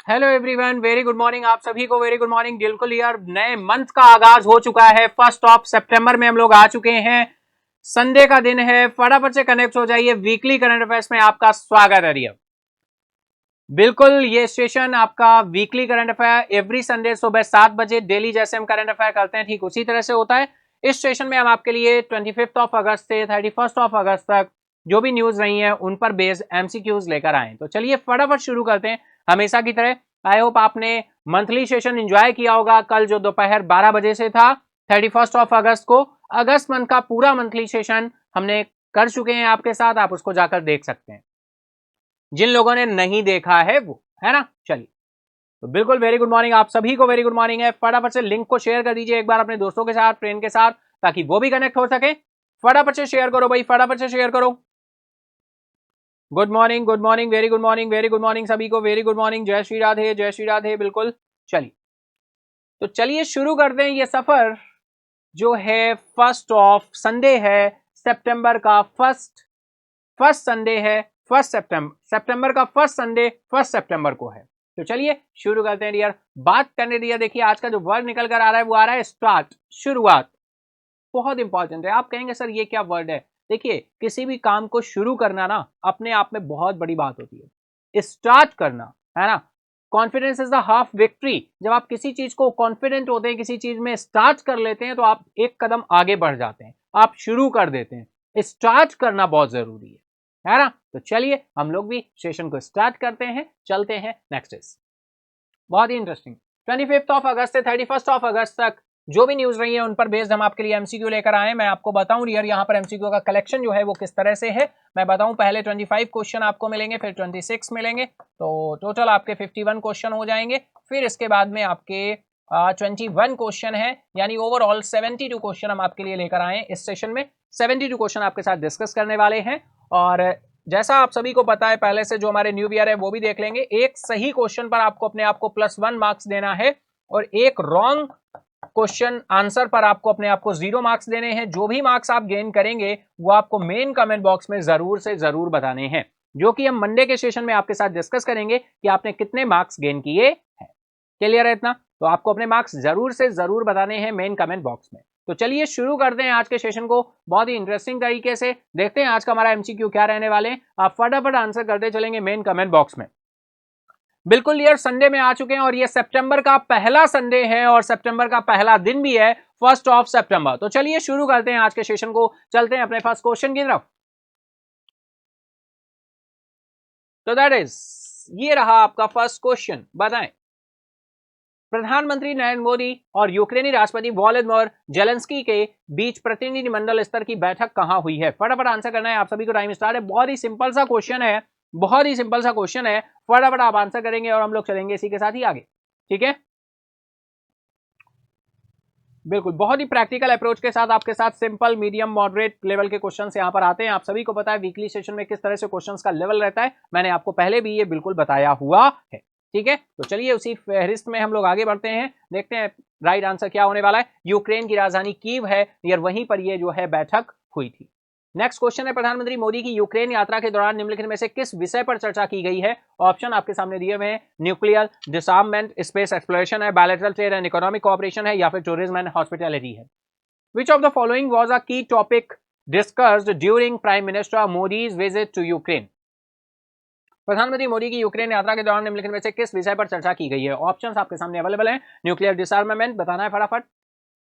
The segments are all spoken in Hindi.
Hello everyone, very good morning. आप सभी को वेरी गुड मॉर्निंग। बिल्कुल यार, नए मंथ का आगाज हो चुका है। 1 सितंबर में हम लोग आ चुके हैं। संडे का दिन है। फटाफट से कनेक्ट हो जाइए। वीकली करंट अफेयर्स में आपका स्वागत है रिया। बिल्कुल, ये सेशन आपका weekly current affair every Sunday सुबह 7 बजे डेली जैसे हम करंट अफेयर करते हैं ठीक उसी तरह से होता है। इस सेशन में हम आपके लिए 25 अगस्त से 31 अगस्त तक जो भी न्यूज रही है उन पर बेस्ड एमसीक्यूज लेकर आए। तो चलिए फटाफट शुरू करते हैं। हमेशा की तरह आई होप आपने मंथली सेशन एंजॉय किया होगा। कल जो दोपहर 12 बजे से था 31 अगस्त को, अगस्त मंथ का पूरा मंथली सेशन हमने कर चुके हैं आपके साथ। आप उसको जाकर देख सकते हैं जिन लोगों ने नहीं देखा है वो, है ना। चलिए, तो बिल्कुल वेरी गुड मॉर्निंग। आप सभी को वेरी गुड मॉर्निंग है। फटाफट से लिंक को शेयर कर दीजिए एक बार अपने दोस्तों के साथ, फ्रेंड के साथ, ताकि वो भी कनेक्ट हो सके। फटाफट से शेयर करो भाई, फटाफट से शेयर करो। Good morning, good morning, very good morning, very good morning सभी को, वेरी गुड मॉर्निंग। जय श्री राधे, जय श्री राधे। बिल्कुल, चलिए तो चलिए शुरू करते हैं ये सफर जो है। संडे है सितंबर का फर्स्ट संडे है। सितंबर का फर्स्ट संडे 1 सितंबर को है। तो चलिए शुरू करते हैं डियर। बात करने दिया। देखिए आज का जो वर्ड निकल कर आ रहा है वो आ रहा है स्टार्ट, शुरुआत। बहुत इंपॉर्टेंट है। आप कहेंगे सर ये क्या वर्ड है। देखिए, किसी भी काम को शुरू करना ना अपने आप में बहुत बड़ी बात होती है। स्टार्ट करना, है ना। Confidence is the half victory. जब आप किसी चीज को कॉन्फिडेंट होते हैं, किसी चीज में स्टार्ट कर लेते हैं, तो आप एक कदम आगे बढ़ जाते हैं, आप शुरू कर देते हैं। स्टार्ट करना बहुत जरूरी है ना। तो चलिए हम लोग भी सेशन को स्टार्ट करते हैं, चलते हैं नेक्स्ट इज। बहुत ही इंटरेस्टिंग। 25 अगस्त से 31 अगस्त तक जो भी न्यूज रही है उन पर बेस्ड हम आपके लिए एमसीक्यू लेकर आए। मैं आपको बताऊं यार, यहाँ पर एमसीक्यू का कलेक्शन जो है वो किस तरह से है मैं बताऊं। पहले 25 क्वेश्चन आपको मिलेंगे, फिर 26 मिलेंगे, तो टोटल आपके 51 क्वेश्चन हो जाएंगे। फिर इसके बाद में आपके 21 क्वेश्चन है, यानी ओवरऑल 72 क्वेश्चन हम आपके लिए लेकर आए इस सेशन में। 72 क्वेश्चन आपके साथ डिस्कस करने वाले हैं। और जैसा आप सभी को पता है, पहले से जो हमारे न्यू ईयर है वो भी देख लेंगे। एक सही क्वेश्चन पर आपको अपने आप को +1 मार्क्स देना है, और एक रॉन्ग क्वेश्चन आंसर पर आपको अपने आप को 0 मार्क्स देने हैं। जो भी मार्क्स आप गेन करेंगे वो आपको मेन कमेंट बॉक्स में जरूर से जरूर बताने हैं, जो कि हम मंडे के सेशन में आपके साथ डिस्कस करेंगे कि आपने कितने मार्क्स गेन किए हैं। क्लियर है इतना? तो आपको अपने मार्क्स जरूर से जरूर बताने हैं मेन कमेंट बॉक्स में। तो चलिए शुरू करते हैं आज के सेशन को बहुत ही इंटरेस्टिंग तरीके से। देखते हैं आज का हमारा एमसीक्यू क्या रहने वाले हैं। आप फटाफट आंसर करते चलेंगे मेन कमेंट बॉक्स में। बिल्कुल यार, संडे में आ चुके हैं और ये सितंबर का पहला संडे है और सितंबर का पहला दिन भी है 1 सितंबर। तो चलिए शुरू करते हैं आज के सेशन को, चलते हैं अपने फर्स्ट क्वेश्चन की तरफ। तो दैट इज, ये रहा आपका फर्स्ट क्वेश्चन। बताएं, प्रधानमंत्री नरेंद्र मोदी और यूक्रेनी राष्ट्रपति वोलोदिमीर जेलेंस्की के बीच प्रतिनिधिमंडल स्तर की बैठक कहां हुई है? फटाफट आंसर करना है। आप सभी को टाइम स्टार्ट है। बहुत ही सिंपल सा क्वेश्चन है, बहुत ही सिंपल सा क्वेश्चन है। फटाफट आप आंसर करेंगे और हम लोग चलेंगे इसी के साथ ही आगे। ठीक है, बिल्कुल बहुत ही प्रैक्टिकल अप्रोच के साथ आपके साथ सिंपल, मीडियम, मॉडरेट लेवल के क्वेश्चंस यहां पर आते हैं। आप सभी को पता है वीकली सेशन में किस तरह से क्वेश्चंस का लेवल रहता है, मैंने आपको पहले भी ये बिल्कुल बताया हुआ है। ठीक है, तो चलिए उसी फहरिस्त में हम लोग आगे बढ़ते हैं, देखते हैं राइट आंसर क्या होने वाला है। यूक्रेन की राजधानी कीव है यार, वहीं पर ये जो है बैठक हुई थी। नेक्स्ट क्वेश्चन है, प्रधानमंत्री मोदी की यूक्रेन यात्रा के दौरान निम्नलिखित में से किस विषय पर चर्चा की गई है? ऑप्शन आपके सामने दिए हुए हैं। न्यूक्लियर डिसआर्ममेंट, स्पेस एक्सप्लोरेशन है, bilateral trade and economic cooperation है, या फिर टूरिज्म एंड हॉस्पिटैलिटी है। Which of the following was a key topic discussed during prime minister Modi's visit to Ukraine? प्रधानमंत्री मोदी की यूक्रेन यात्रा के दौरान निम्नलिखित में से किस विषय पर चर्चा की गई है? ऑप्शंस आपके सामने अवेलेबल हैं। न्यूक्लियर डिसआर्मामेंट बताना है फटाफट,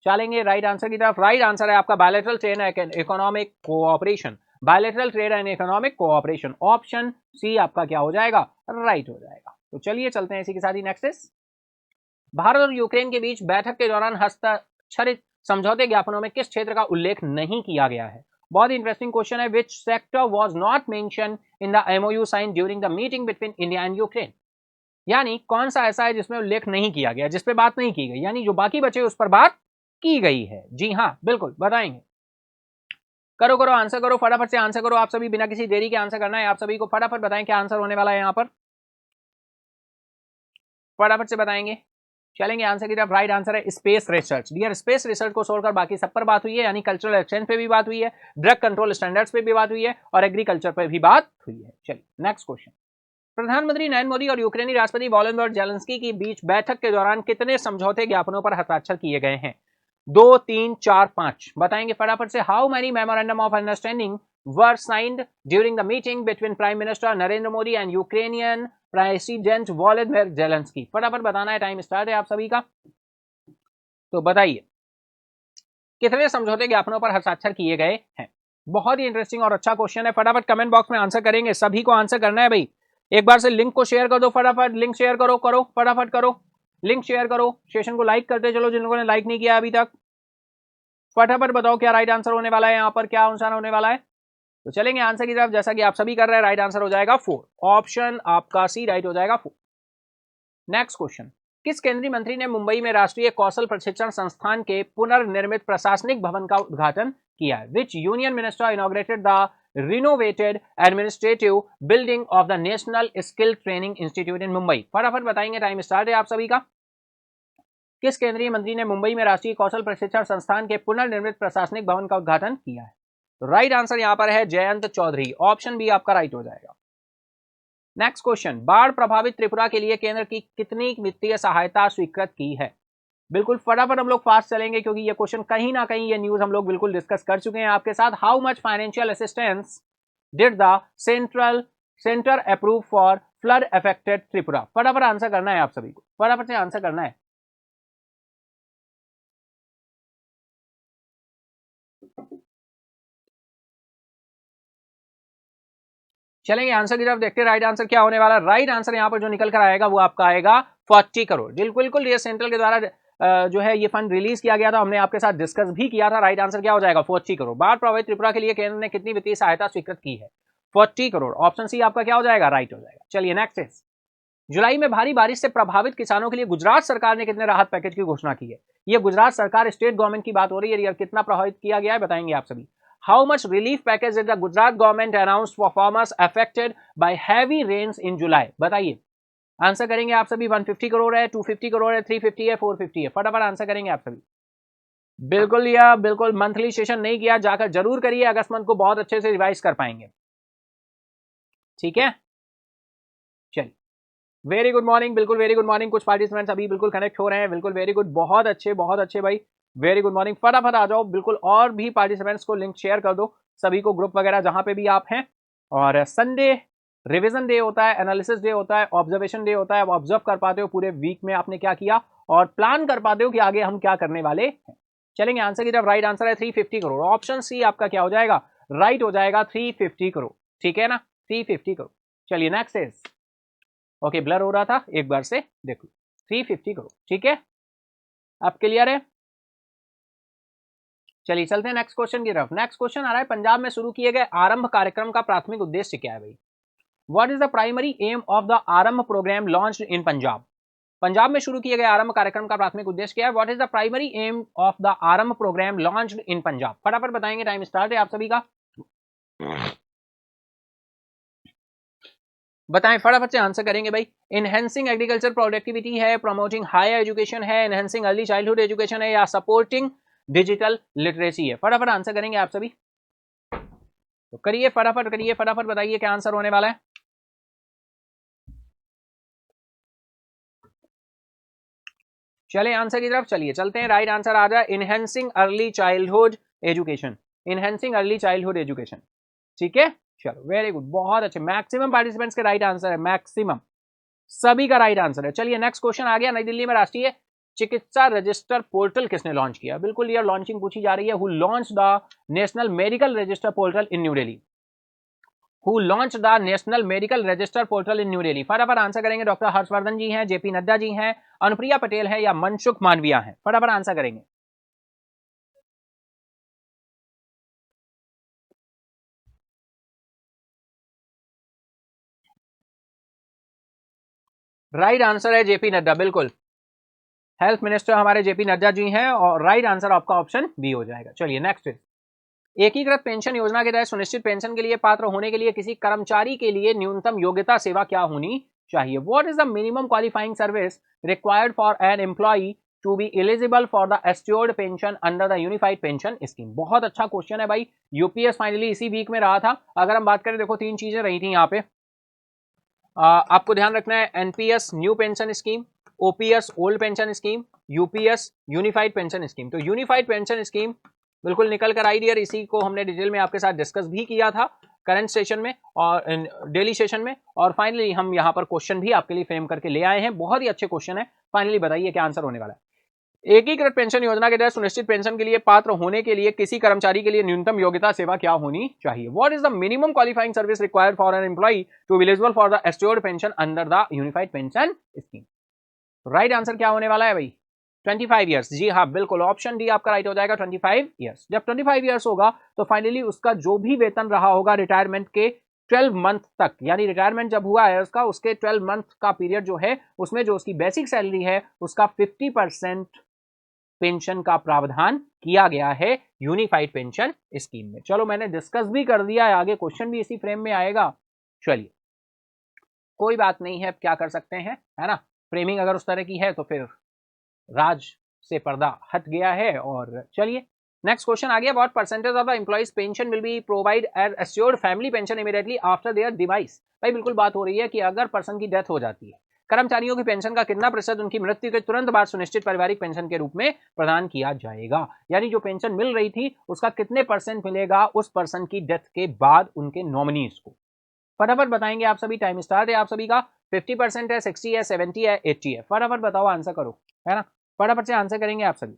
चलेंगे राइट आंसर की तरफ। राइट आंसर है आपका bilateral trade and economic cooperation. Bilateral trade and economic cooperation, option C आपका क्या हो जाएगा? राइट हो जाएगा। तो चलिए चलते हैं इसी के साथ ही नेक्स्ट इज, भारत और यूक्रेन के बीच बैठक के दौरान हस्ताक्षरित समझौते ज्ञापनों में किस क्षेत्र का उल्लेख नहीं किया गया है? बहुत ही इंटरेस्टिंग क्वेश्चन है, which sector was not mention in the MOU sign during the meeting between India and Ukraine. यानी कौन सा ऐसा है जिसमें उल्लेख नहीं किया गया, जिस पे बात नहीं की गई, यानी जो बाकी बचे उस पर बात की गई है। जी हाँ, बिल्कुल बताएंगे। करो करो आंसर करो, फटाफट से आंसर करो आप सभी, बिना किसी देरी के आंसर करना है आप सभी को। फटाफट बताएं क्या आंसर होने वाला है यहाँ पर, फटाफट से बताएंगे। चलेंगे आंसर की तरफ। राइट आंसर है space research. Dear, space research को छोड़कर बाकी सब पर बात हुई है, यानी कल्चरल एक्सचेंज पे भी बात हुई है, ड्रग कंट्रोल स्टैंडर्ड्स पे भी बात हुई है और एग्रीकल्चर पे भी बात हुई है। चलिए नेक्स्ट क्वेश्चन। प्रधानमंत्री नरेंद्र मोदी और यूक्रेनी राष्ट्रपति वोलोदिमीर जेलेंस्की के बीच बैठक के दौरान कितने समझौते ज्ञापनों पर हस्ताक्षर किए गए हैं? 2, 3, 4, 5 बताएंगे फटाफट से। How many memorandum of understanding were signed during the meeting between prime minister Narendra Modi and Ukrainian president Volodymyr Zelensky? फटाफट बताना है, टाइम स्टार्ट है आप सभी का। तो बताइए कितने समझौते ज्ञापनों पर हस्ताक्षर किए गए हैं? बहुत ही इंटरेस्टिंग और अच्छा क्वेश्चन है। फटाफट कमेंट बॉक्स में आंसर करेंगे, सभी को आंसर करना है भाई। एक बार से लिंक को शेयर कर दो, फटाफट लिंक शेयर करो करो, फटाफट करो, लिंक शेयर करो, सेशन को लाइक करते चलो जिन लोगों ने लाइक नहीं किया अभी तक। फटाफट बताओ क्या राइट आंसर होने वाला है, यहाँ पर क्या आंसर होने वाला है। तो चलेंगे आंसर की तरफ, जैसा कि आप सभी कर रहे हैं। राइट आंसर हो जाएगा 4, ऑप्शन आपका सी राइट हो जाएगा 4। Next question. किस केंद्रीय मंत्री ने मुंबई में राष्ट्रीय कौशल प्रशिक्षण संस्थान के पुनर्निर्मित प्रशासनिक भवन का उद्घाटन किया है? विच union minister inaugurated the renovated administrative building of the national skill training institute इन मुंबई? फटाफट बताएंगे, टाइम स्टार्ट है आप सभी का। किस केंद्रीय मंत्री ने मुंबई में राष्ट्रीय कौशल प्रशिक्षण संस्थान के पुनर्निर्मित प्रशासनिक भवन का उद्घाटन किया है? तो राइट आंसर यहां पर है जयंत चौधरी, ऑप्शन बी आपका राइट हो जाएगा। Next question. बाढ़ प्रभावित त्रिपुरा के लिए केंद्र की कितनी वित्तीय सहायता स्वीकृत की है? बिल्कुल फटाफट हम लोग फास्ट चलेंगे क्योंकि ये क्वेश्चन कहीं ना कहीं ये न्यूज हम लोग बिल्कुल डिस्कस कर चुके हैं आपके साथ। How much financial assistance did the centre approve for flood affected Tripura? फटाफट आंसर करना है आप सभी को, फटाफट से आंसर करना है। चलेंगे आंसर की तरफ, देखते हैं राइट आंसर क्या होने वाला है। राइट आंसर यहां पर जो निकल कर आएगा वो आपका आएगा 40 करोड़। बिल्कुल ये सेंट्रल के द्वारा जो है ये फंड रिलीज किया गया था, हमने आपके साथ डिस्कस भी किया था। राइट आंसर क्या हो जाएगा 40 करोड़। बाढ़ प्रभावित त्रिपुरा के लिए केंद्र ने कितनी वित्तीय सहायता स्वीकृत की है? 40 करोड़, ऑप्शन सी आपका क्या हो जाएगा, राइट हो जाएगा। चलिए नेक्स्ट इज। जुलाई में भारी बारिश से प्रभावित किसानों के लिए गुजरात सरकार ने कितने राहत पैकेज की घोषणा की है? ये गुजरात सरकार स्टेट गवर्नमेंट की बात हो रही है, कितना प्रभावित किया गया है बताएंगे आप सभी। How much relief package did the Gujarat government announce for farmers affected by heavy rains in July? बताइए, आंसर करेंगे आप सभी। 150 करोड़ है, 250 करोड़ है, 350 है, 450 है, फटाफट आंसर करेंगे आप सभी। बिल्कुल या बिल्कुल मंथली सेशन नहीं किया, जाकर जरूर करिए, अगस्त मंथ को बहुत अच्छे से रिवाइज कर पाएंगे। ठीक है, चलिए वेरी गुड मॉर्निंग, बिल्कुल वेरी गुड मॉर्निंग। कुछ पार्टिसिपेंट्स अभी बिल्कुल कनेक्ट हो रहे हैं, बिल्कुल वेरी गुड, बहुत अच्छे भाई, वेरी गुड मॉर्निंग। फटाफट आ जाओ बिल्कुल, और भी पार्टिसिपेंट्स को लिंक शेयर कर दो सभी को, ग्रुप वगैरह जहां पे भी आप हैं। और संडे रिवीजन डे होता है, एनालिसिस डे होता है, ऑब्जर्वेशन डे होता है। आप ऑब्जर्व कर पाते हो पूरे वीक में आपने क्या किया और प्लान कर पाते हो कि आगे हम क्या करने वाले हैं। चलेंगे आंसर की तरफ। राइट आंसर है 350 करोड़, ऑप्शन सी आपका क्या हो जाएगा, राइट हो जाएगा 350 करोड़। ठीक है ना, 350 करोड़। चलिए नेक्स्ट इज, ओके ब्लर हो रहा था, एक बार से देखो, 350 करोड़। ठीक है, अब क्लियर है। चलिए चलते हैं नेक्स्ट क्वेश्चन की तरफ। नेक्स्ट क्वेश्चन आ रहा है, पंजाब में शुरू किए गए आरंभ कार्यक्रम का प्राथमिक उद्देश्य क्या है भाई? What is the primary aim of the Aarambh programme launched in Punjab? Punjab में शुरू किए गए आरंभ कार्यक्रम का प्राथमिक उद्देश्य क्या है? What is the primary aim of the Aarambh programme launched in Punjab? फटाफट बताएंगे, टाइम स्टार्ट है आप सभी का। बताएं, फटाफट से आंसर करेंगे भाई। इनहेंसिंग एग्रीकल्चर प्रोडक्टिविटी है, प्रमोटिंग हायर एजुकेशन है, इनहेंसिंग अर्ली चाइल्डहुड एजुकेशन है, या सपोर्टिंग डिजिटल लिटरेसी है? फटाफट आंसर करेंगे आप सभी, तो करिए फटाफट, करिए फटाफट, बताइए क्या आंसर होने वाला है। चले आंसर की तरफ, चलिए चलते हैं। राइट आंसर आ जाए enhancing early childhood education, enhancing early childhood education. ठीक है, चलो वेरी गुड, बहुत अच्छे। मैक्सिमम पार्टिसिपेंट्स के राइट आंसर है, मैक्सिमम सभी का राइट आंसर है। चलिए नेक्स्ट क्वेश्चन आ गया। नई दिल्ली में राष्ट्रीय चिकित्सा रजिस्टर पोर्टल किसने लॉन्च किया? बिल्कुल ये लॉन्चिंग पूछी जा रही है। Who launch the national medical register portal in new Delhi? Who launch the national medical register portal in new Delhi? फटाफट आंसर करेंगे। डॉक्टर हर्षवर्धन जी हैं, जेपी नड्डा जी हैं, अनुप्रिया पटेल है, या मनसुख मांडविया है? फटाफट आंसर करेंगे। राइट आंसर है जेपी नड्डा, बिल्कुल हेल्थ मिनिस्टर हमारे जेपी नड्डा जी हैं और राइट आंसर आपका ऑप्शन बी हो जाएगा। चलिए नेक्स्ट, एकीकृत पेंशन योजना के तहत सुनिश्चित पेंशन के लिए पात्र होने के लिए किसी कर्मचारी के लिए न्यूनतम योग्यता सेवा क्या होनी चाहिए? What is the minimum qualifying service required for an employee to be eligible for the assured pension under the unified pension scheme? बहुत अच्छा क्वेश्चन है भाई, यूपीएस फाइनली इसी वीक में रहा था। अगर हम बात करें, देखो तीन चीजें रही थी यहाँ पे, आपको ध्यान रखना है, NPS new pension scheme, OPS old pension scheme, UPS unified pension scheme. तो यूनिफाइड पेंशन स्कीम बिल्कुल निकल कर आई डियर, इसी को हमने डिटेल में आपके साथ डिस्कस भी किया था करंट सेशन में और डेली सेशन में, और फाइनली हम यहाँ पर क्वेश्चन भी आपके लिए फ्रेम करके ले आए हैं, बहुत ही अच्छे क्वेश्चन है। फाइनली बताइए क्या आंसर होने वाला है? एकीकृत पेंशन योजना के तहत सुनिश्चित पेंशन के लिए पात्र होने के लिए किसी कर्मचारी के लिए न्यूनतम योग्यता सेवा क्या होनी चाहिए? What is the minimum qualifying service required for an employee to be eligible for the assured pension under the unified pension scheme? Right answer क्या होने वाला है भाई? 25 ईयर्स। जी हाँ, बिल्कुल ऑप्शन डी आपका राइट हो जाएगा, 25 ईयर्स। जब 25 ईयर्स होगा तो फाइनली उसका जो भी वेतन रहा होगा रिटायरमेंट के 12 मंथ तक, यानी रिटायरमेंट जब हुआ है उसका, उसके 12 मंथ का पीरियड जो है उसमें जो उसकी बेसिक सैलरी है उसका 50% पेंशन का प्रावधान किया गया है यूनिफाइड पेंशन स्कीम में। चलो मैंने डिस्कस भी कर दिया है, आगे क्वेश्चन भी इसी फ्रेम में आएगा। चलिए कोई बात नहीं है, क्या कर सकते हैं, है ना, फ्रेमिंग अगर उस तरह की है तो फिर राज से पर्दा हट गया है। और चलिए नेक्स्ट क्वेश्चन आ गया, what percentage of the employees pension will be provide as assured family pension immediately after their device? भाई बिल्कुल बात हो रही है कि अगर पर्सन की डेथ हो जाती है, कर्मचारियों की पेंशन का कितना प्रतिशत उनकी मृत्यु के तुरंत बाद सुनिश्चित पारिवारिक पेंशन के रूप में प्रदान किया जाएगा? यानी जो पेंशन मिल रही थी उसका कितने परसेंट मिलेगा उस पर्सन की डेथ के बाद उनके नॉमिनीज को? फटाफट बताएंगे आप सभी, टाइम स्टार्ट है आप सभी का। 50% है, 60 है, 70 है, 80 है, फटाफट बताओ, आंसर करो, है ना, फटाफट से आंसर करेंगे आप सभी।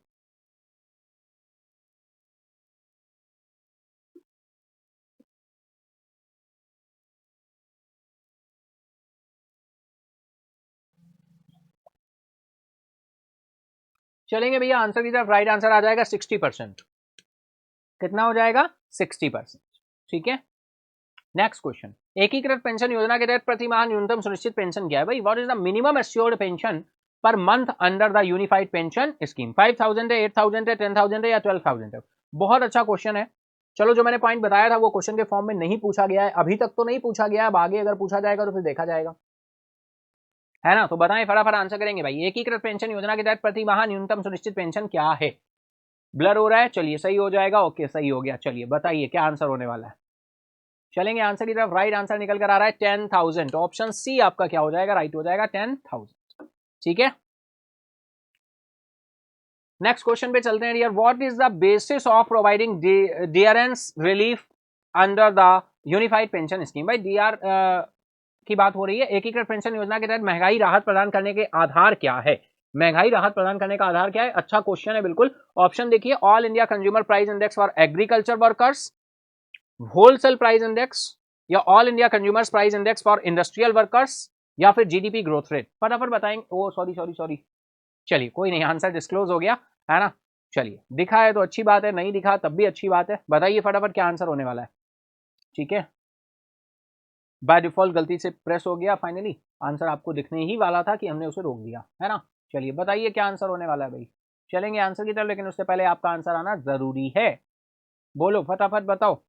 चलेंगे भैया आंसर की तरफ, राइट आंसर आ जाएगा 60%। कितना हो जाएगा? 60%। ठीक है, नेक्स्ट क्वेश्चन, एकीकृत पेंशन योजना के तहत प्रति माह न्यूनतम सुनिश्चित पेंशन क्या है भाई? What is the minimum assured pension per month under the unified pension scheme? 5000 है, 8000 है, 10000 है या 12000 है? बहुत अच्छा क्वेश्चन है। चलो जो मैंने पॉइंट बताया था वो क्वेश्चन के फॉर्म में नहीं पूछा गया है, अभी तक तो नहीं पूछा गया है, अब आगे अगर पूछा जाएगा तो फिर देखा जाएगा, है ना। तो बताएं, फटाफट आंसर करेंगे भाई। एकीकृत पेंशन योजना के तहत प्रति माह न्यूनतम सुनिश्चित पेंशन क्या है? ब्लर हो रहा है, चलिए सही हो जाएगा, ओके सही हो गया। चलिए बताइए क्या आंसर होने वाला है? चलेंगे आंसर की तरफ, राइट आंसर निकल कर आ रहा है 10,000। ऑप्शन सी आपका क्या हो जाएगा? राइट हो जाएगा 10,000। ठीक है, नेक्स्ट क्वेश्चन पे चलते हैं dear. What is the basis of providing dearness relief under the unified pension scheme? भाई डीआर की बात हो रही है, एकीकृत पेंशन योजना के तहत महंगाई राहत प्रदान करने के आधार क्या है? महंगाई राहत प्रदान करने का आधार क्या है? अच्छा क्वेश्चन है बिल्कुल। ऑप्शन देखिए, all India consumer price index for agriculture workers, wholesale price index, या all India consumer price index for industrial workers, या फिर जीडीपी ग्रोथ रेट? फटाफट बताएंगे। ओ सॉरी सॉरी सॉरी, चलिए कोई नहीं, आंसर डिस्क्लोज हो गया, है ना। चलिए दिखा है तो अच्छी बात है, नहीं दिखा तब भी अच्छी बात है। बताइए फटाफट क्या आंसर होने वाला है? ठीक है, बाय डिफॉल्ट गलती से प्रेस हो गया, फाइनली आंसर आपको दिखने ही वाला था कि हमने उसे रोक दिया, है ना। चलिए बताइए क्या आंसर होने वाला है भाई? चलेंगे आंसर की तरफ, लेकिन उससे पहले आपका आंसर आना जरूरी है। बोलो फटाफट बताओ,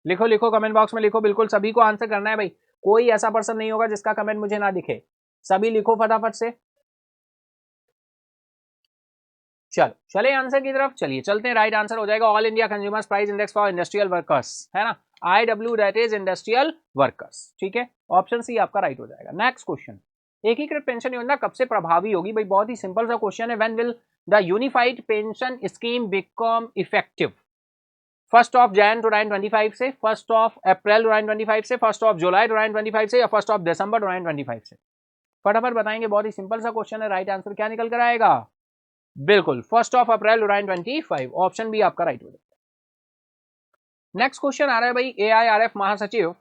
लिखो लिखो कमेंट बॉक्स में लिखो, बिल्कुल सभी को आंसर करना है भाई, कोई ऐसा पर्सन नहीं होगा जिसका कमेंट मुझे ना दिखे, सभी लिखो फटाफट से। चलो चले आंसर की तरफ, चलिए चलते हैं। राइट आंसर हो जाएगा all India consumers price index for industrial workers, है ना, IW that is industrial workers. ठीक है, ऑप्शन सी आपका राइट हो जाएगा। नेक्स्ट क्वेश्चन, एकीकृत पेंशन योजना कब से प्रभावी होगी? भाई बहुत ही सिंपल सा क्वेश्चन है। When will the unified pension scheme become effective? 1 Jan 2025 से, 1 April 2025 से, 1 July 2025 से, या 1 December 2025 से? फटाफट बताएंगे, बहुत ही सिंपल सा क्वेश्चन है। राइट आंसर क्या निकल कर आएगा? बिल्कुल 1 April 2025, ऑप्शन बी आपका राइट हो जाएगा। नेक्स्ट क्वेश्चन आ रहा है भाई, AIRF महासचिव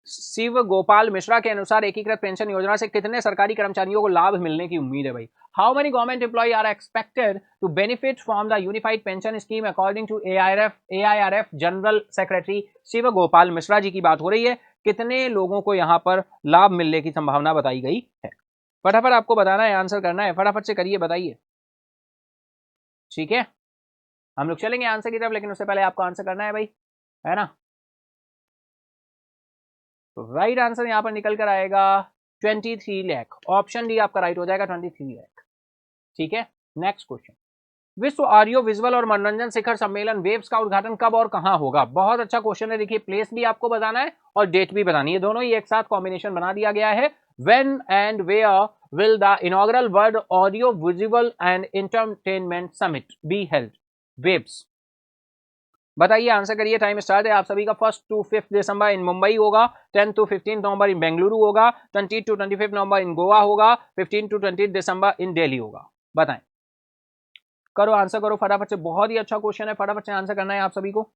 शिव गोपाल मिश्रा के अनुसार एकीकृत पेंशन योजना से कितने सरकारी कर्मचारियों को लाभ मिलने की उम्मीद है भाई? How many government employ are expected to benefit from the unified pension scheme according to AIRF general secretary Shiv Gopal Mishra ji की बात हो रही है। कितने लोगों को यहां पर लाभ मिलने की संभावना बताई गई है? फटाफट आपको बताना है, आंसर करना है, फटाफट से करिए, बताइए। ठीक है, हम लोग चलेंगे आंसर की तरफ, लेकिन उससे पहले आपको आंसर करना है भाई, है ना। तो राइट आंसर यहां पर निकल कर आएगा 23 लाख। ऑप्शन डी आपका राइट हो जाएगा 23 लाख। ठीक है, नेक्स्ट क्वेश्चन। विश्व ऑडियो विजुअल और मनोरंजन शिखर सम्मेलन वेव्स का उद्घाटन कब और कहां होगा? बहुत अच्छा क्वेश्चन है। देखिए, प्लेस भी आपको बताना है और डेट भी बतानी है, दोनों ही एक साथ कॉम्बिनेशन बना दिया गया है। When and where will the inaugural world audio visual and entertainment summit be held? वेव्स, बताइए, आंसर करिए, टाइम स्टार्ट है आप सभी का। 1 to 5 दिसंबर इन मुंबई होगा, 10 to 15 नवंबर इन बेंगलुरु होगा, 20 to 25 नवंबर इन गोवा होगा, 15 to 20 दिसंबर इन दिल्ली होगा। बताएं, करो आंसर करो फटाफट से, बहुत ही अच्छा क्वेश्चन है, फटाफट से आंसर करना है आप सभी को।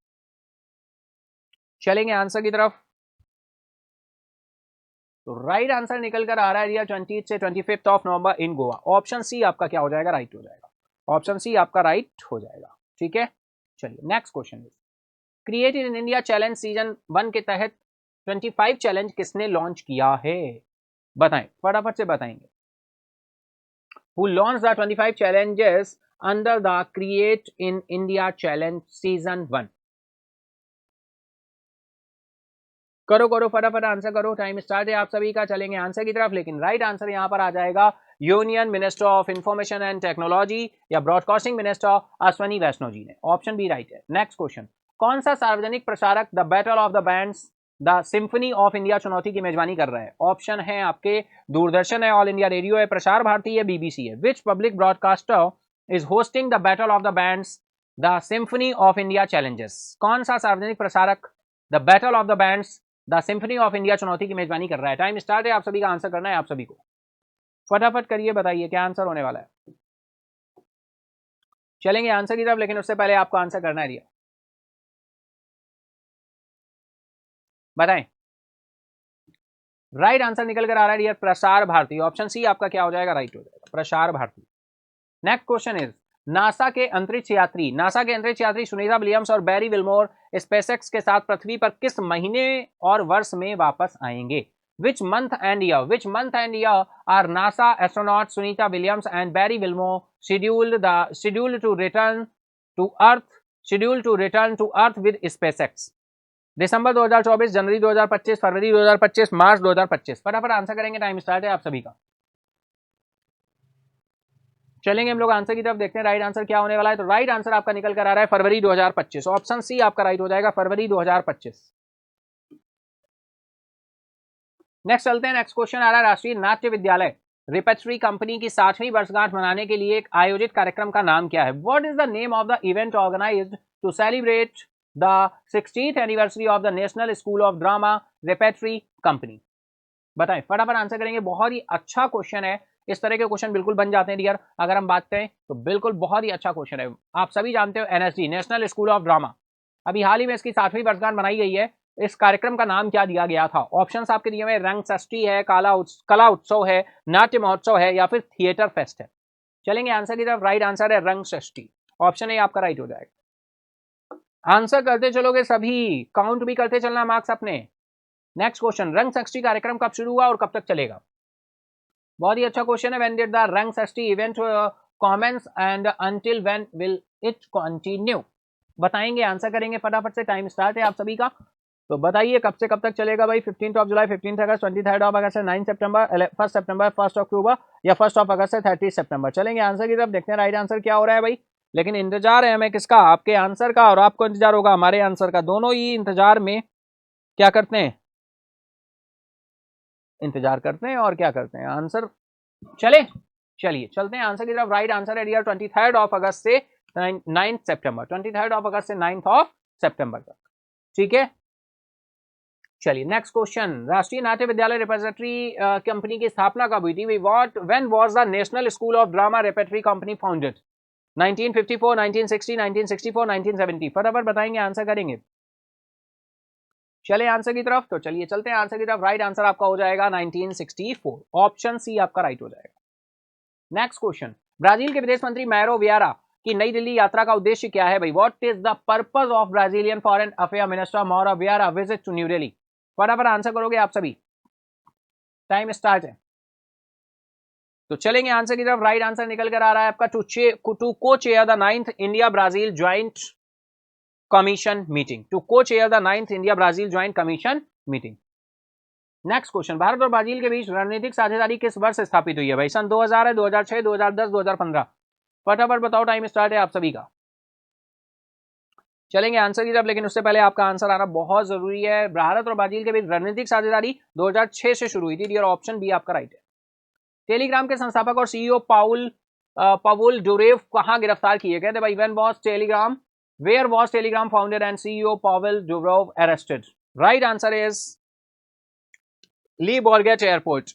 चलेंगे आंसर की तरफ। तो राइट आंसर निकल कर आ रहा है 20 से 25 of November in Goa. Option C आपका क्या हो जाएगा? राइट हो जाएगा। ऑप्शन सी आपका राइट हो जाएगा। ठीक है, चलिए next question. Created in India challenge season 1 के तहत 25 चैलेंज किसने लॉन्च किया है? बताएं, फटाफट से बताएंगे। Who launched the 25 challenges under the Create in India Challenge Season 1? करो करो फटाफट आंसर करो, टाइम स्टार्ट है आप सभी का। चलेंगे आंसर की तरफ, लेकिन राइट आंसर यहां पर आ जाएगा union minister of information and technology या ब्रॉडकास्टिंग मिनिस्टर अश्वनी वैष्णव जी ने। ऑप्शन बी राइट है। Next question. कौन सा सार्वजनिक प्रसारक the battle of the bands the symphony of India चुनौती की मेजबानी कर रहा है? ऑप्शन है आपके दूरदर्शन है, ऑल इंडिया रेडियो है, प्रसार भारती है, बीबीसी है। Which public broadcaster is hosting the battle of the bands the symphony of India challenges? कौन सा सार्वजनिक प्रसारक the battle of the bands the symphony of India चुनौती की मेजबानी कर रहा है? टाइम स्टार्ट है आप सभी का, आंसर करना है आप सभी को, फटाफट करिए, बताइए क्या आंसर होने वाला है। चलेंगे आंसर की तरफ, लेकिन उससे पहले आपको आंसर करना है। बताएं, राइट आंसर निकल कर आ रहा है dear Prasar Bharati. Option C आपका क्या हो जाएगा? राइट हो जाएगा, Prasar Bharati. Next question is NASA के अंतरिक्ष यात्री सुनीता विलियम्स और बैरी विल्मोर स्पेसएक्स के साथ पृथ्वी पर किस महीने और वर्ष में वापस आएंगे? Which month and year are NASA astronaut Sunita Williams and Barry Wilmore scheduled to return to earth with SpaceX? दिसंबर 2024, जनवरी 2025, फरवरी 2025, मार्च 2025। फटाफट आंसर करेंगे, टाइम स्टार्ट है आप सभी का। चलेंगे हम लोग आंसर की तरफ, देखते हैं राइट आंसर क्या होने वाला है। तो राइट आंसर आपका निकल कर आ रहा है फरवरी 2025। ऑप्शन सी आपका राइट हो जाएगा, फरवरी 2025। नेक्स्ट चलते हैं, नेक्स्ट क्वेश्चन आ रहा है राष्ट्रीय नाट्य विद्यालय रिपेटरी कंपनी की 60वीं वर्षगांठ मनाने के लिए एक आयोजित कार्यक्रम का नाम क्या है? What is the name of the event organised to celebrate the 60th anniversary of the national school of drama repertory company? बताएं, फटाफट आंसर करेंगे। बहुत ही अच्छा क्वेश्चन है, इस तरह के क्वेश्चन बिल्कुल बन जाते हैं डियर, अगर हम बात करें तो बिल्कुल बहुत ही अच्छा क्वेश्चन है। आप सभी जानते हो NSD, national school of drama, अभी हाल ही में इसकी 60वीं वर्षगांठ मनाई गई है। इस कार्यक्रम का नाम क्या दिया गया था? ऑप्शंस आपके दिए हुए रंग षष्ठी है, कला उत्सव है, नाट्य महोत्सव है, या फिर थिएटर फेस्ट है। चलेंगे आंसर की तरफ, राइट आंसर है रंग षष्ठी। ऑप्शन ए आपका राइट हो जाएगा। आंसर करते चलोगे सभी, काउंट भी करते चलना मार्क्स अपने। नेक्स्ट क्वेश्चन, रंग षष्ठी कार्यक्रम कब शुरू हुआ और कब तक चलेगा? बहुत ही अच्छा क्वेश्चन है। When did the Rang Shashthi event commence and until when will it continue? बताएंगे, आंसर करेंगे फटाफट से, टाइम स्टार्ट है आप सभी का। तो बताइए कब से कब तक चलेगा भाई? 15 जुलाई, 15 अगस्त, 23 अगस्त, 9 सितंबर, 1 सितंबर, 1 अक्टूबर, या 1 अगस्त से 30 सितंबर? चलेंगे आंसर की तरफ, देखते हैं राइट आंसर क्या हो रहा है भाई। लेकिन इंतजार है हमें किसका? आपके आंसर का, और आपको इंतजार होगा हमारे आंसर का। दोनों ही इंतजार में क्या करते हैं? इंतजार करते हैं और क्या करते हैं? आंसर चलिए चलते हैं आंसर की तरफ। राइट आंसर है डियर 23 अगस्त से 9 सितंबर, 23 अगस्त से 9 सितंबर तक। ठीक है, चलिए नेक्स्ट क्वेश्चन। राष्ट्रीय नाट्य विद्यालय रिपेटरी कंपनी की स्थापना कब हुई थी? When was the national school of drama repertory company founded? 1954, 1960, 1964, 1970? फटाफट बताएंगे, आंसर करेंगे। चले आंसर की तरफ, तो चलिए चलते हैं आंसर की तरफ। राइट आंसर आपका हो जाएगा 1964, ऑप्शन सी आपका राइट हो जाएगा। नेक्स्ट क्वेश्चन, ब्राजील के विदेश मंत्री मैरो वियारा की नई दिल्ली यात्रा का उद्देश्य क्या है भाई? What is the purpose of Brazilian foreign affair minister Mauro Vieira visit to New Delhi? फटाफट आंसर करोगे आप सभी, टाइम स्टार्ट है। तो चलेंगे आंसर की तरफ। राइट आंसर निकल कर आ रहा है आपका टू को chair the 9th India Brazil joint commission meeting, to को chair the 9th India Brazil joint commission meeting. Next question, Bharat और ब्राजील के बीच रणनीतिक साझेदारी किस वर्ष स्थापित हुई है भाई? सन 2000 है, 2006, 2010, 2015? फटाफट बताओ, टाइम स्टार्ट है आप सभी का। चलेंगे आंसर की तरफ, लेकिन उससे पहले आपका आंसर आना बहुत जरूरी है। भारत और ब्राजील के बीच रणनीतिक साझेदारी 2006 से शुरू हुई थी, और ऑप्शन बी आपका राइट है। टेलीग्राम के संस्थापक और सीईओ पाउल डुरेव कहां गिरफ्तार किए गए थे भाई? Where was Telegram founder and CEO Pavel Durov arrested? Right answer is Le Bourget airport.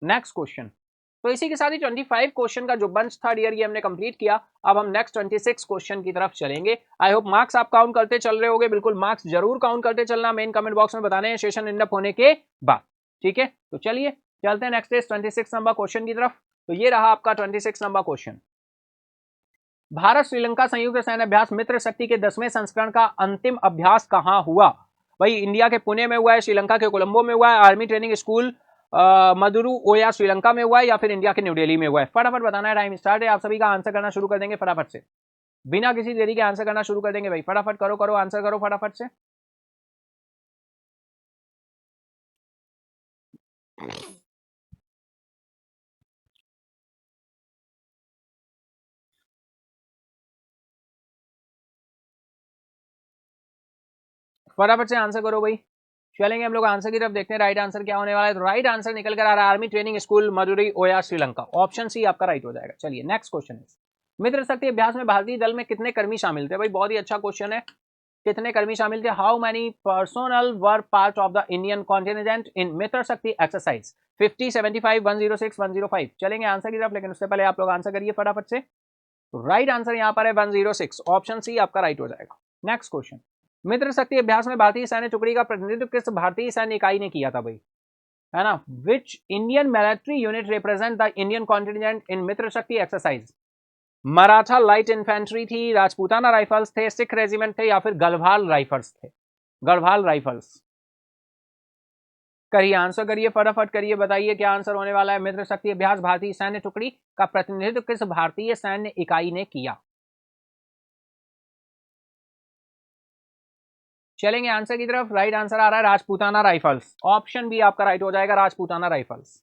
Next question, तो इसी के साथ ही 25 क्वेश्चन का जो बंच था डियर, ये हमने कंप्लीट किया। अब हम नेक्स्ट 26 क्वेश्चन की तरफ चलेंगे। आई होप मार्क्स आप काउंट करते चल रहे होगे, बिल्कुल मार्क्स जरूर काउंट करते चलना, मेन कमेंट बॉक्स में बताने हैं सेशन एंड अप होने के बाद, ठीक है? तो चलिए चलते हैं नेक्स्ट इज 26 नंबर क्वेश्चन की तरफ। तो ये रहा आपका 26 नंबर क्वेश्चन, भारत श्रीलंका संयुक्त सैन्य अभ्यास मित्र शक्ति के 10वें संस्करण का अंतिम अभ्यास कहां हुआ भाई? इंडिया के पुणे में हुआ है, श्रीलंका के कोलंबो में हुआ है, आर्मी ट्रेनिंग स्कूल मदुरु ओया श्रीलंका में हुआ है, या फिर इंडिया के न्यू दिल्ली में हुआ है? फटाफट बताना है, टाइम स्टार्ट है। आप सभी का आंसर करना शुरू कर देंगे फटाफट से, बिना किसी देरी के आंसर करना शुरू कर देंगे भाई। फटाफट करो आंसर करो फटाफट से। फटाफट से आंसर करो भाई। चलेंगे हम लोग आंसर की तरफ, देखते हैं राइट आंसर क्या होने वाला है। तो राइट आंसर निकल कर आ रहा है आर्मी ट्रेनिंग स्कूल मदुरई ओया श्रीलंका, ऑप्शन सी आपका राइट हो जाएगा। चलिए नेक्स्ट क्वेश्चन है, मित्र शक्ति अभ्यास में भारतीय दल में कितने कर्मी शामिल थे भाई? बहुत ही अच्छा क्वेश्चन है, कितने कर्मी शामिल थे? How many personnel were part of the Indian contingent in Mitra Shakti exercise? 50, 75, 106, 105? चलेंगे आंसर की तरफ, लेकिन उससे पहले आप लोग आंसर करिए फटाफट से। राइट आंसर यहाँ पर है 106, ऑप्शन सी आपका राइट हो जाएगा। नेक्स्ट क्वेश्चन, मित्र शक्ति अभ्यास में भारतीय सैन्य टुकड़ी का प्रतिनिधित्व किस भारतीय सैन्य इकाई ने किया था भाई? है ना, which Indian military unit represent the Indian contingent in Mitra Shakti exercise? Maratha light infantry थी, राजपूताना राइफल्स थे, सिख रेजिमेंट थे, या फिर गढ़वाल राइफल्स थे? गढ़वाल राइफल्स। करिए आंसर करिए फटाफट करिए, बताइए क्या आंसर होने वाला है। मित्र शक्ति अभ्यास भारतीय सैन्य टुकड़ी का प्रतिनिधित्व किस भारतीय सैन्य इकाई ने किया? चलेंगे आंसर की तरफ। राइट आंसर आ रहा है राजपूताना राइफल्स, ऑप्शन बी आपका राइट हो जाएगा, राजपूताना राइफल्स।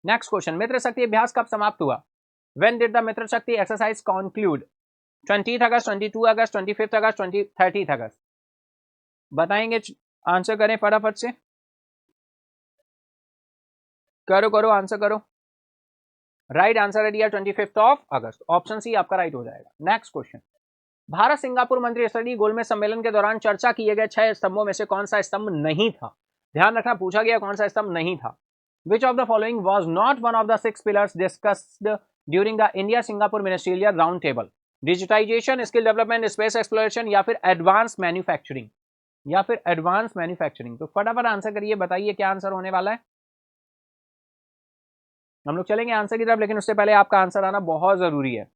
नेक्स्ट क्वेश्चन, मित्र शक्ति अभ्यास कब समाप्त हुआ? When did the Mitra Shakti exercise conclude? 20 अगस्त, 22 अगस्त, 25 अगस्त, 30 अगस्त? बताएंगे, आंसर करें फटाफट से, करो आंसर करो। राइट आंसर है 25 अगस्त, ऑप्शन सी आपका राइट हो जाएगा। नेक्स्ट क्वेश्चन, भारत सिंगापुर मंत्रिस्तरीय गोलमेज सम्मेलन के दौरान चर्चा किए गए 6 स्तंभों में से कौन सा स्तंभ नहीं था? ध्यान रखना, पूछा गया कौन सा स्तंभ नहीं था। Which of the following was not one of the 6 pillars discussed during the India Singapore ministerial round table? Digitisation, skill development, space exploration, या फिर एडवांस मैन्युफैक्चरिंग? या फिर एडवांस मैन्युफैक्चरिंग? तो फटाफट आंसर करिए, बताइए क्या आंसर होने वाला है। हम लोग चलेंगे आंसर की तरफ, लेकिन उससे पहले आपका आंसर आना बहुत जरूरी है।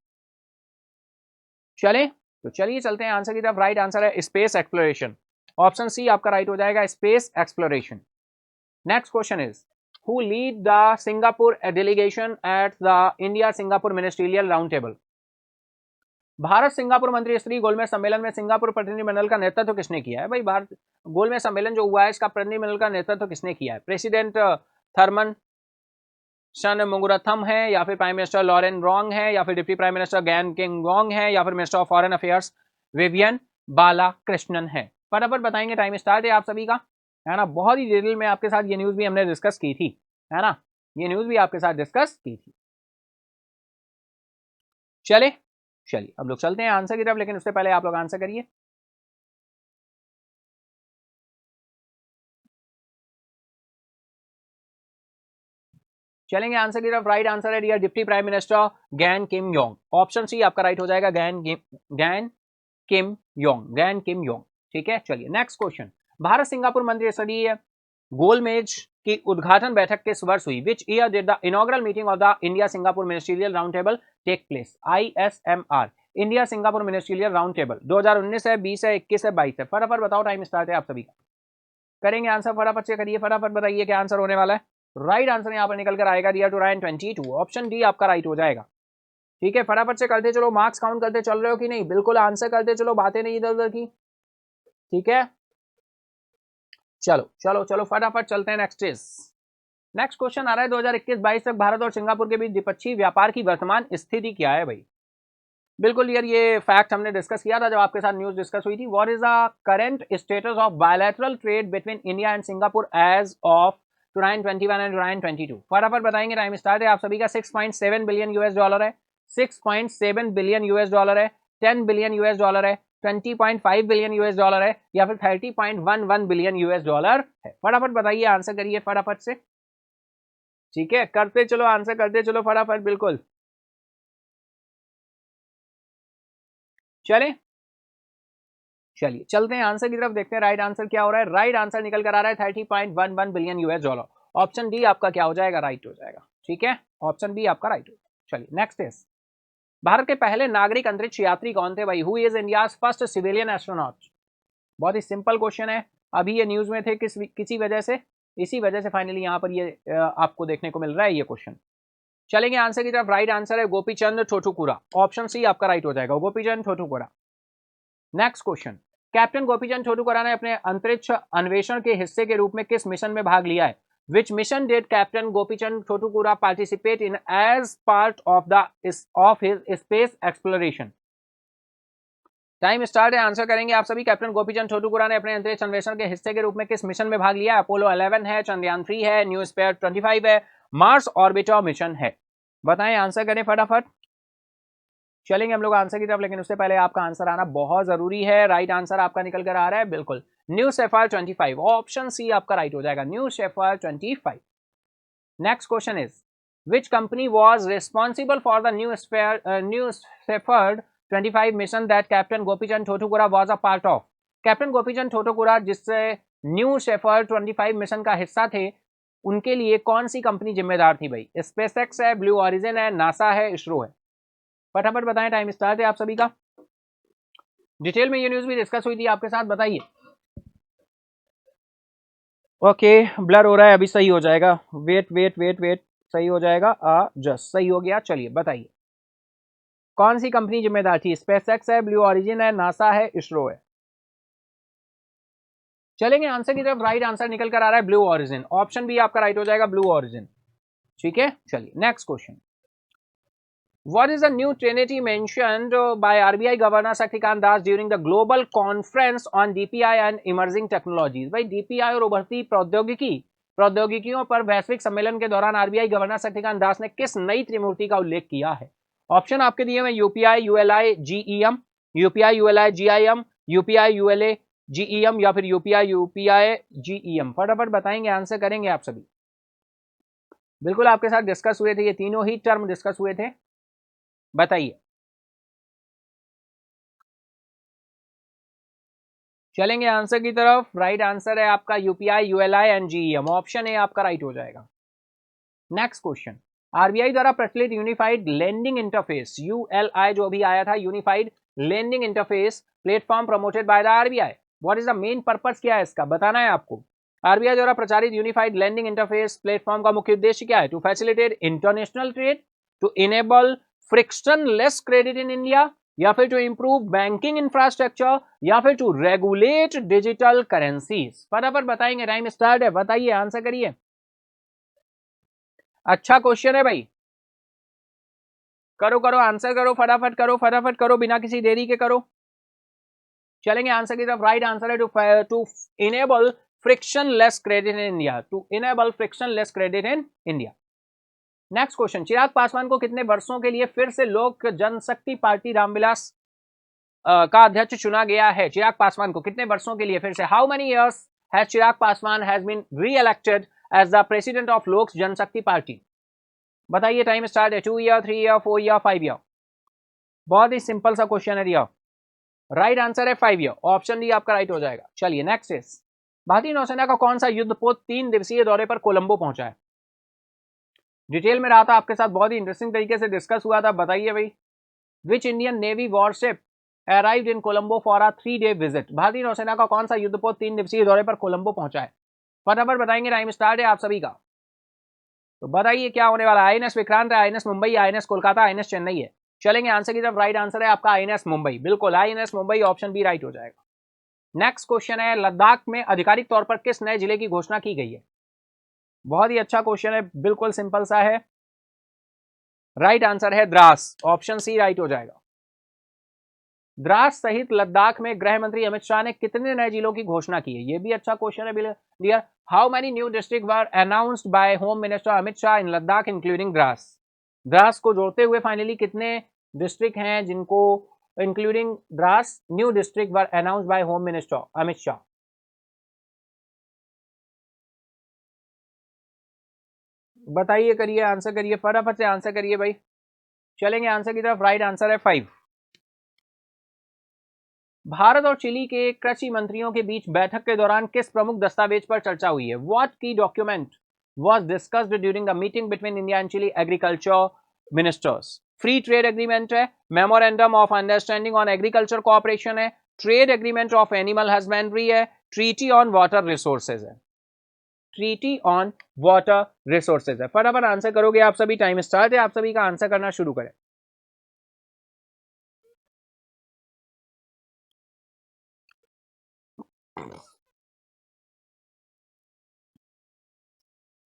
चले तो चलिए चलते हैं आंसर की तरफ। राइट आंसर है स्पेस एक्सप्लोरेशन, ऑप्शन सी आपका राइट हो जाएगा, space exploration. Next question is, who lead the Singapore delegation at the India Singapore ministerial round table? Bharat Singapore मंत्रिस्तरीय गोलमेज सम्मेलन में सिंगापुर प्रतिनिधिमंडल का नेतृत्व किसने किया है भाई? भारत गोलमेज सम्मेलन जो हुआ है, इसका प्रतिनिधिमंडल का नेतृत्व किसने किया है? प्रेसिडेंट थर्मन शनमुगरथम है, या फिर प्राइम मिनिस्टर लॉरेन रॉन्ग है, या फिर deputy prime minister Gan Kim wrong है, या फिर minister of foreign affairs Vivian Balakrishnan है? फटाफट बताएंगे, टाइम स्टार्ट है आप सभी का, है ना। बहुत ही डिटेल में आपके साथ ये न्यूज भी हमने डिस्कस की थी, है ना, ये न्यूज भी आपके साथ डिस्कस की थी। चलिए अब लोग चलते हैं आंसर की तरफ, लेकिन उससे पहले आप लोग आंसर करिए। चलेंगे आंसर की तरफ। राइट आंसर है dear deputy prime minister Gan Kim Yong, option C आपका राइट हो जाएगा, गैन किम योंग। ठीक है, चलिए नेक्स्ट क्वेश्चन। भारत सिंगापुर मंत्रिस्तरीय गोलमेज की उद्घाटन बैठक किस वर्ष हुई? Which year did the inaugural meeting of the India Singapore ministerial round table take place? ISMR, India Singapore ministerial round table 2019 है, 20 है, 21 है, 22 है? फटाफट बताओ, टाइम स्टार्ट है आप सभी का। करेंगे आंसर, फटाफट से करिए, फटाफट बताइए क्या आंसर होने वाला है। राइट आंसर यहां पर निकल कर आएगा दिया टू राइन 22, ऑप्शन डी आपका राइट हो जाएगा। ठीक है, फटाफट से करते चलो, मार्क्स काउंट करते चल रहे हो कि नहीं? बिल्कुल आंसर करते चलो, बातें नहीं इधर उधर की। ठीक है, चलो चलो चलो फटाफट चलते हैं नेक्स्ट इज। नेक्स्ट क्वेश्चन आ रहा है 2021-22 तक भारत और सिंगापुर के बीच द्विपक्षीय व्यापार की वर्तमान स्थिति क्या है भाई? बिल्कुल यार, ये फैक्ट हमने डिस्कस किया था जब आपके साथ न्यूज डिस्कस हुई थी। What is the current status of bilateral trade between India and Singapore as of 2021 and 2022? फटाफट बताएंगे, टाइम स्टार्ट है आप सभी का। 6.7 बिलियन US डॉलर है, 6.7 बिलियन US डॉलर है, 10 बिलियन US डॉलर है, 20.5 बिलियन US डॉलर है, या फिर 30.11 बिलियन US डॉलर है? फटाफट बताइए, आंसर करिए फटाफट से। ठीक है, करते चलो, आंसर करते चलो फटाफट, बिल्कुल चले। चलिए चलते हैं आंसर की तरफ, देखते हैं राइट आंसर क्या हो रहा है। राइट आंसर निकल कर आ रहा है 30.11 billion US dollar. Option D आपका क्या हो जाएगा? राइट हो जाएगा। ठीक है, ऑप्शन बी आपका राइट हो। चलिए नेक्स्ट इज, भारत के पहले नागरिक अंतरिक्ष यात्री कौन थे भाई? Who is India's first civilian astronaut? बहुत ही सिंपल क्वेश्चन है। अभी ये न्यूज में थे किसी वजह से, इसी वजह से फाइनली यहाँ पर ये आपको देखने को मिल रहा है ये क्वेश्चन। चलेंगे आंसर की तरफ। राइट आंसर है गोपीचंद थोथुकुरा, ऑप्शन सी आपका राइट हो जाएगा, Gopichand Thotakura. Next question, captain Gopichand Thotakura ने अपने अंतरिक्ष अन्वेषण के हिस्से के रूप में किस मिशन में भाग लिया है? Which mission did captain Gopichand Thotakura participate in as part of his space exploration? Time start है, आंसर करेंगे आप सभी। कैप्टन गोपीचंद थोथुकुरा ने अपने अंतरिक्ष अन्वेषण के हिस्से के रूप में किस मिशन में भाग लिया? अपोलो 11 है, चंद्रयान 3 है, न्यू स्पेयर 25 है, मार्स ऑर्बिटर मिशन है? बताएं, आंसर करें फटाफट। चलेंगे हम लोग आंसर की तरफ, लेकिन उससे पहले आपका आंसर आना बहुत जरूरी है। राइट आंसर आपका निकल कर आ रहा है बिल्कुल न्यू सेफायर 25, ऑप्शन सी आपका राइट हो जाएगा, New Shepard 25। Next question is, which company was responsible for the New Shepard 25 mission that captain Gopichand Thotakura was a part of? Captain Gopichand Thotakura जिससे न्यू सेफायर 25 मिशन का हिस्सा थे, उनके लिए कौन सी कंपनी जिम्मेदार थी भाई? स्पेसएक्स है, ब्लू ऑरिजिन है, नासा है, इसरो है? फटाफट बताएं, टाइम स्टार्ट है आप सभी का। डिटेल में ये न्यूज भी डिस्कस हुई थी आपके साथ, बताइए। ओके, ब्लर हो रहा है, अभी सही हो जाएगा। वेट वेट वेट वेट, सही हो जाएगा। जस्ट सही हो गया। चलिए बताइए, कौन सी कंपनी जिम्मेदार थी? स्पेसएक्स है, ब्लू ऑरिजिन है, नासा है, इसरो है? चलेंगे आंसर की तरफ। राइट आंसर निकल कर आ रहा है ब्लू ऑरिजिन, ऑप्शन बी आपका राइट हो जाएगा, ब्लू ऑरिजिन। ठीक है, चलिए next question. What is the new trinity mentioned by RBI Governor Shaktikant Das during the global conference on DPI and emerging technologies? भाई DPI और उभरती प्रौद्योगिकियों पर वैश्विक सम्मेलन के दौरान आरबीआई गवर्नर शक्तिकांत दास ने किस नई त्रिमूर्ति का उल्लेख किया है? ऑप्शन आपके दिए हुए UPI ULI GEM, UPI ULI GIM, UPI ULA GEM, या फिर यूपीआई यूपीआई जीईएम? फटाफट बताएंगे, आंसर करेंगे आप सभी। बिल्कुल आपके साथ डिस्कस हुए थे, ये तीनों ही टर्म डिस्कस हुए थे, बताइए। चलेंगे आंसर की तरफ। राइट आंसर है आपका UPI ULI and GEM, option A आपका राइट हो जाएगा। नेक्स्ट क्वेश्चन, आरबीआई द्वारा प्रचलित यूनिफाइड लेंडिंग इंटरफेस यूएलआई जो अभी आया था, unified lending interface platform promoted by the RBI, what is the main purpose? क्या है इसका, बताना है आपको। आरबीआई द्वारा प्रचारित यूनिफाइड लेंडिंग इंटरफेस प्लेटफॉर्म का मुख्य उद्देश्य क्या है? To facilitate international trade, to enable frictionless credit in India, या फिर टू इंप्रूव बैंकिंग इंफ्रास्ट्रक्चर, या फिर टू रेगुलेट डिजिटल करेंसीज? फटाफट बताएंगे, टाइम स्टार्ट है, बताइए, आंसर करिए। अच्छा क्वेश्चन है भाई, करो करो आंसर करो, फटाफट करो, फटाफट करो, बिना किसी देरी के करो। चलेंगे आंसर की तरफ। राइट आंसर है to enable frictionless credit in India, to enable frictionless credit in India. Next question, Chirag Paswan को कितने वर्षों के लिए फिर से लोक जनशक्ति पार्टी रामविलास का अध्यक्ष चुना गया है? चिराग पासवान को कितने वर्षों के लिए फिर से, how many years has Chirag Paswan has been reelected as the president of Lok Janshakti party? बताइए, टाइम स्टार्ट है। 2 ईयर, 3 ईयर, 4 ईयर, 5 ईयर? बहुत ही सिंपल सा क्वेश्चन है दिया। राइट आंसर है 5 ईयर, ऑप्शन डी आपका राइट हो जाएगा। चलिए नेक्स्ट इज, भारतीय नौसेना का कौन सा युद्धपोत 3 दिवसीय दौरे पर कोलंबो पहुंचा है? डिटेल में रहा था आपके साथ, बहुत ही इंटरेस्टिंग तरीके से डिस्कस हुआ था, बताइए भाई। Which Indian navy worship arrived in Colombo for a 3-day visit? भारतीय नौसेना का कौन सा युद्धपोत 3 दिवसीय दौरे पर कोलंबो पहुंचा है? फटाफट बताएंगे, टाइम स्टार्ट है आप सभी का। तो बताइए क्या होने वाला है? आईएनएस विक्रांत है, INS Mumbai, INS Kolkata, INS Chennai है। चलेंगे आंसर की तरफ, राइट आंसर है आपका आईएनएस मुंबई, बिल्कुल INS Mumbai, option B right हो जाएगा। नेक्स्ट क्वेश्चन है, लद्दाख में आधिकारिक तौर पर किस नए जिले की घोषणा की गई है? बहुत ही अच्छा क्वेश्चन है, बिल्कुल सिंपल सा है, राइट आंसर है द्रास, ऑप्शन सी राइट हो जाएगा। द्रास सहित लद्दाख में गृह मंत्री अमित शाह ने कितने नए जिलों की घोषणा की है? ये भी अच्छा क्वेश्चन है dear. How many new district were announced by home minister Amit Shah in Ladakh including Dras? Dras को जोड़ते हुए फाइनली कितने डिस्ट्रिक्ट हैं जिनको including Dras new district were announced by home minister Amit Shah? बताइए, करिए आंसर करिए, फटाफट से आंसर करिए भाई। चलेंगे आंसर की तरफ, राइट आंसर है 5। भारत और चिली के कृषि मंत्रियों के बीच बैठक के दौरान किस प्रमुख दस्तावेज पर चर्चा हुई है? What key document was discussed during the meeting between India and Chile agriculture ministers? Free trade agreement है, memorandum of understanding on agriculture cooperation है, trade agreement of animal husbandry है, ट्रीटी ऑन वाटर रिसोर्सेज है। ट्रीटी ऑन वाटर रिसोर्सेज है। फटाफट आंसर करोगे आप सभी, टाइम स्टार्ट है, आप सभी का आंसर करना शुरू करें।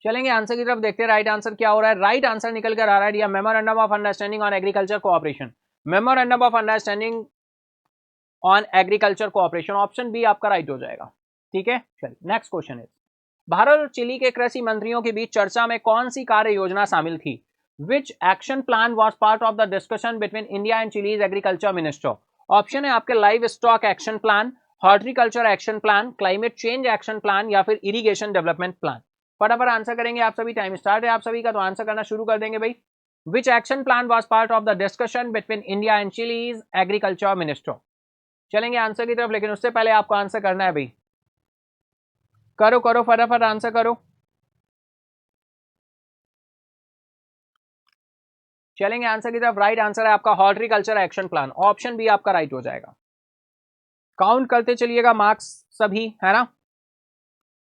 चलेंगे आंसर की तरफ, देखते हैं राइट आंसर क्या हो रहा है। राइट आंसर निकल कर आ रहा है memorandum of understanding on agriculture cooperation, memorandum of understanding on agriculture cooperation, option B आपका राइट हो जाएगा। ठीक है, चलिए नेक्स्ट क्वेश्चन है, भारत और चिली के कृषि मंत्रियों के बीच चर्चा में कौन सी कार्य योजना शामिल थी? विच action plan was part of the discussion between India and chillies agriculture minister? Option है आपके live stock action plan, horticulture action plan, climate change action plan या फिर इरिगेशन डेवलपमेंट प्लान। फटाफट आंसर करेंगे आप सभी, टाइम स्टार्ट है आप सभी का, तो आंसर करना शुरू कर देंगे भाई। विच action plan was part of the discussion between India and chillies agriculture minister? चलेंगे आंसर की तरफ, लेकिन उससे पहले आपको आंसर करना है भाई। करो करो फटाफट आंसर करो। चलेंगे आंसर की तरफ, राइट आंसर है आपका horticulture action plan, option B आपका राइट हो जाएगा। काउंट करते चलिएगा मार्क्स सभी, है ना।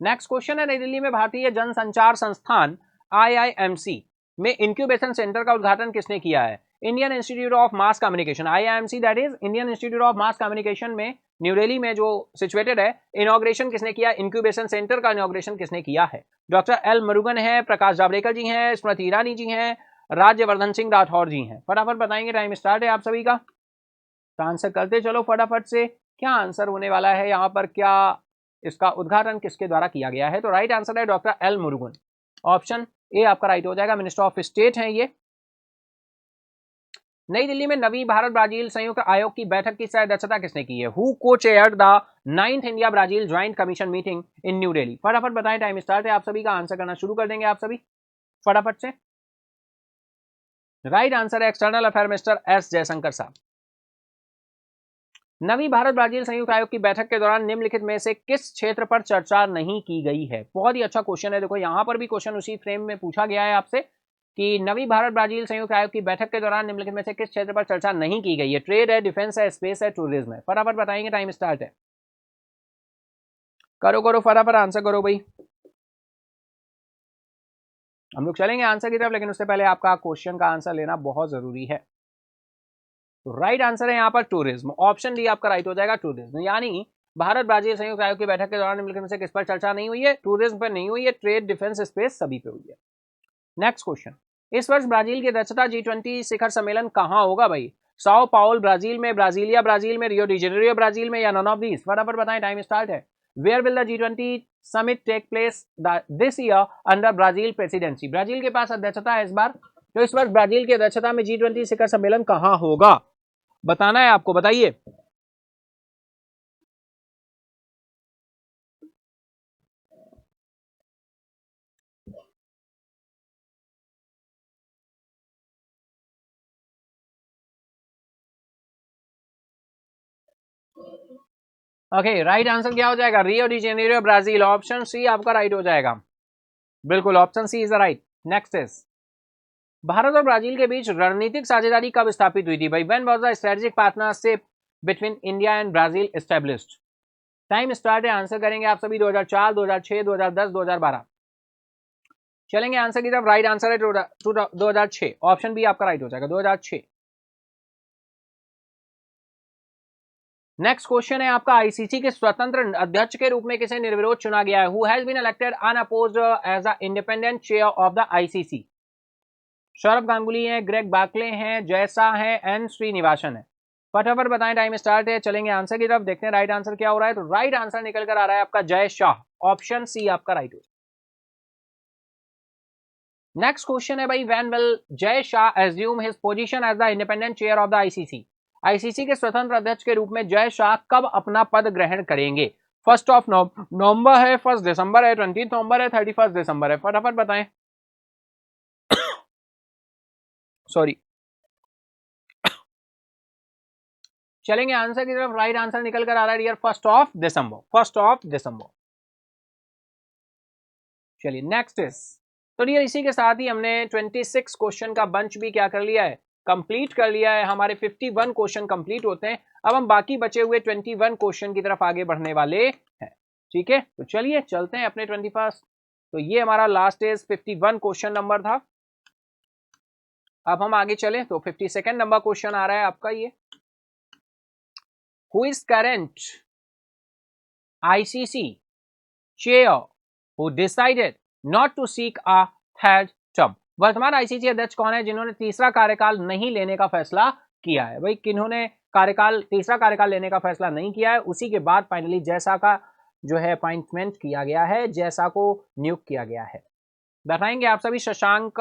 नेक्स्ट क्वेश्चन है, नई दिल्ली में भारतीय जनसंचार संस्थान आईआईएमसी में इंक्यूबेशन सेंटर का उद्घाटन किसने किया है? Indian institute of mass communication, IIMC that is Indian institute of mass communication में न्यू दिल्ली में जो सिचुएटेड है, इनॉग्रेशन किसने किया? इंक्यूबेशन सेंटर का इनॉग्रेशन किसने किया है? डॉक्टर एल मुरुगन है, प्रकाश जावड़ेकर जी हैं, स्मृति ईरानी जी हैं, राज्यवर्धन सिंह राठौर जी हैं। फटाफट बताएंगे, टाइम स्टार्ट है आप सभी का, तो आंसर करते चलो फटाफट से। क्या आंसर होने वाला है यहाँ पर, क्या इसका उद्घाटन किसके द्वारा किया गया है? तो राइट आंसर है doctor L Murugan, option A आपका राइट हो जाएगा, मिनिस्टर ऑफ स्टेट है ये। नई दिल्ली में नवी भारत ब्राजील संयुक्त आयोग की बैठक की अध्यक्षता किसने की है? Who co chaired the 9th India Brazil joint commission meeting in new Delhi? फटाफट बताएं, टाइम स्टार्ट है आप सभी का, आंसर करना शुरू कर देंगे आप सभी फटाफट से। राइट आंसर है external affair minister S Jaishankar साहब। नवी भारत ब्राजील संयुक्त आयोग की बैठक के दौरान निम्नलिखित में से किस क्षेत्र पर चर्चा नहीं की गई है? बहुत ही अच्छा क्वेश्चन है, देखो यहां पर भी क्वेश्चन उसी फ्रेम में पूछा गया है आपसे कि नवी भारत ब्राजील संयुक्त आयोग की बैठक के दौरान निम्नलिखित में से किस क्षेत्र पर चर्चा नहीं की गई है? ट्रेड है, डिफेंस है, स्पेस है, टूरिज्म है। फटाफट बताएंगे, टाइम स्टार्ट है, करो करो फटाफट आंसर करो भाई। हम लोग चलेंगे आंसर की तरफ, लेकिन उससे पहले आपका क्वेश्चन का आंसर लेना बहुत जरूरी है। तो राइट आंसर है यहाँ पर टूरिज्म, ऑप्शन डी आपका राइट हो जाएगा, टूरिज्म। यानी भारत ब्राजील संयुक्त आयोग की बैठक के दौरान निम्नलिखित में से किस पर चर्चा नहीं हुई है? टूरिज्म पर नहीं हुई है, ट्रेड, डिफेंस, स्पेस सभी पे हुई है। नेक्स्ट क्वेश्चन, इस वर्ष ब्राजील की अध्यक्षता G20 शिखर सम्मेलन कहां होगा भाई? साओ पाउल ब्राजील में, ब्राजीलिया ब्राजील में, रियो डी जेनेरियो ब्राजील में, या नन ऑफ दीज? फटाफट बताएं, टाइम स्टार्ट है। Where will the G20 summit take place this year under Brazil presidency? Brazil के पास अध्यक्षता है इस बार, तो इस वर्ष ब्राजील की अध्यक्षता में G20 शिखर सम्मेलन कहां होगा? बताना है आपको, बताइए। ओके, राइट आंसर क्या हो जाएगा? Rio de Janeiro Brazil, option C आपका राइट हो जाएगा, बिल्कुल option C is the right. Next is, Bharat और ब्राजील के बीच रणनीतिक साझेदारी कब स्थापित हुई थी भाई? When was the strategic partnership between India and Brazil established? Time start है, आंसर करेंगे आप सभी 2004, 2006, 2010, 2012। चलेंगे आंसर की तरफ, राइट आंसर है 2006, ऑप्शन बी आपका राइट हो जाएगा 2006। नेक्स्ट क्वेश्चन है आपका, आईसीसी के स्वतंत्र अध्यक्ष के रूप में किसे निर्विरोध चुना गया है? Who has been elected unopposed as a independent chair of the ICC? Sourav Ganguly है, ग्रेग बाकले हैं, जयसा है, एन श्रीनिवासन है। फटाफट बताएं, टाइम स्टार्ट है। चलेंगे आंसर की तरफ, देखते हैं राइट आंसर क्या हो रहा है। तो राइट आंसर निकल कर आ रहा है आपका जय शाह, ऑप्शन सी आपका राइट हो। नेक्स्ट क्वेश्चन है भाई, when will Jay Shah assume his position as the independent chair of the ICC? ICC के स्वतंत्र अध्यक्ष के रूप में जय शाह कब अपना पद ग्रहण करेंगे? 1 नवंबर है, 1 दिसंबर है, 20 नवंबर है, 31 दिसंबर है। फटाफट बताएं। सॉरी, चलेंगे आंसर की तरफ, राइट आंसर निकल कर आ रहा है डियर 1 दिसंबर, 1 दिसंबर। चलिए नेक्स्ट इज, तो डियर इसी के साथ ही हमने 26 क्वेश्चन का बंच भी क्या कर लिया है, कंप्लीट कर लिया है। हमारे 51 क्वेश्चन कंप्लीट होते हैं। अब हम बाकी बचे हुए 21 क्वेश्चन की तरफ आगे बढ़ने वाले हैं। ठीक है, तो चलिए चलते हैं अपने 21। तो ये हमारा लास्ट इज 51 क्वेश्चन नंबर था। अब हम आगे चले तो 52nd नंबर क्वेश्चन आ रहा है आपका ये, who is current ICC chair who decided not to seek a third term? वर्तमान आईसीसी अध्यक्ष कौन है जिन्होंने तीसरा कार्यकाल नहीं लेने का फैसला किया है? भाई किन्होंने तीसरा कार्यकाल लेने का फैसला नहीं किया है, उसी के बाद फाइनली जैसा का जो है अपॉइंटमेंट किया गया है, जैसा को नियुक्त किया गया है। बताएंगे आप सभी, शशांक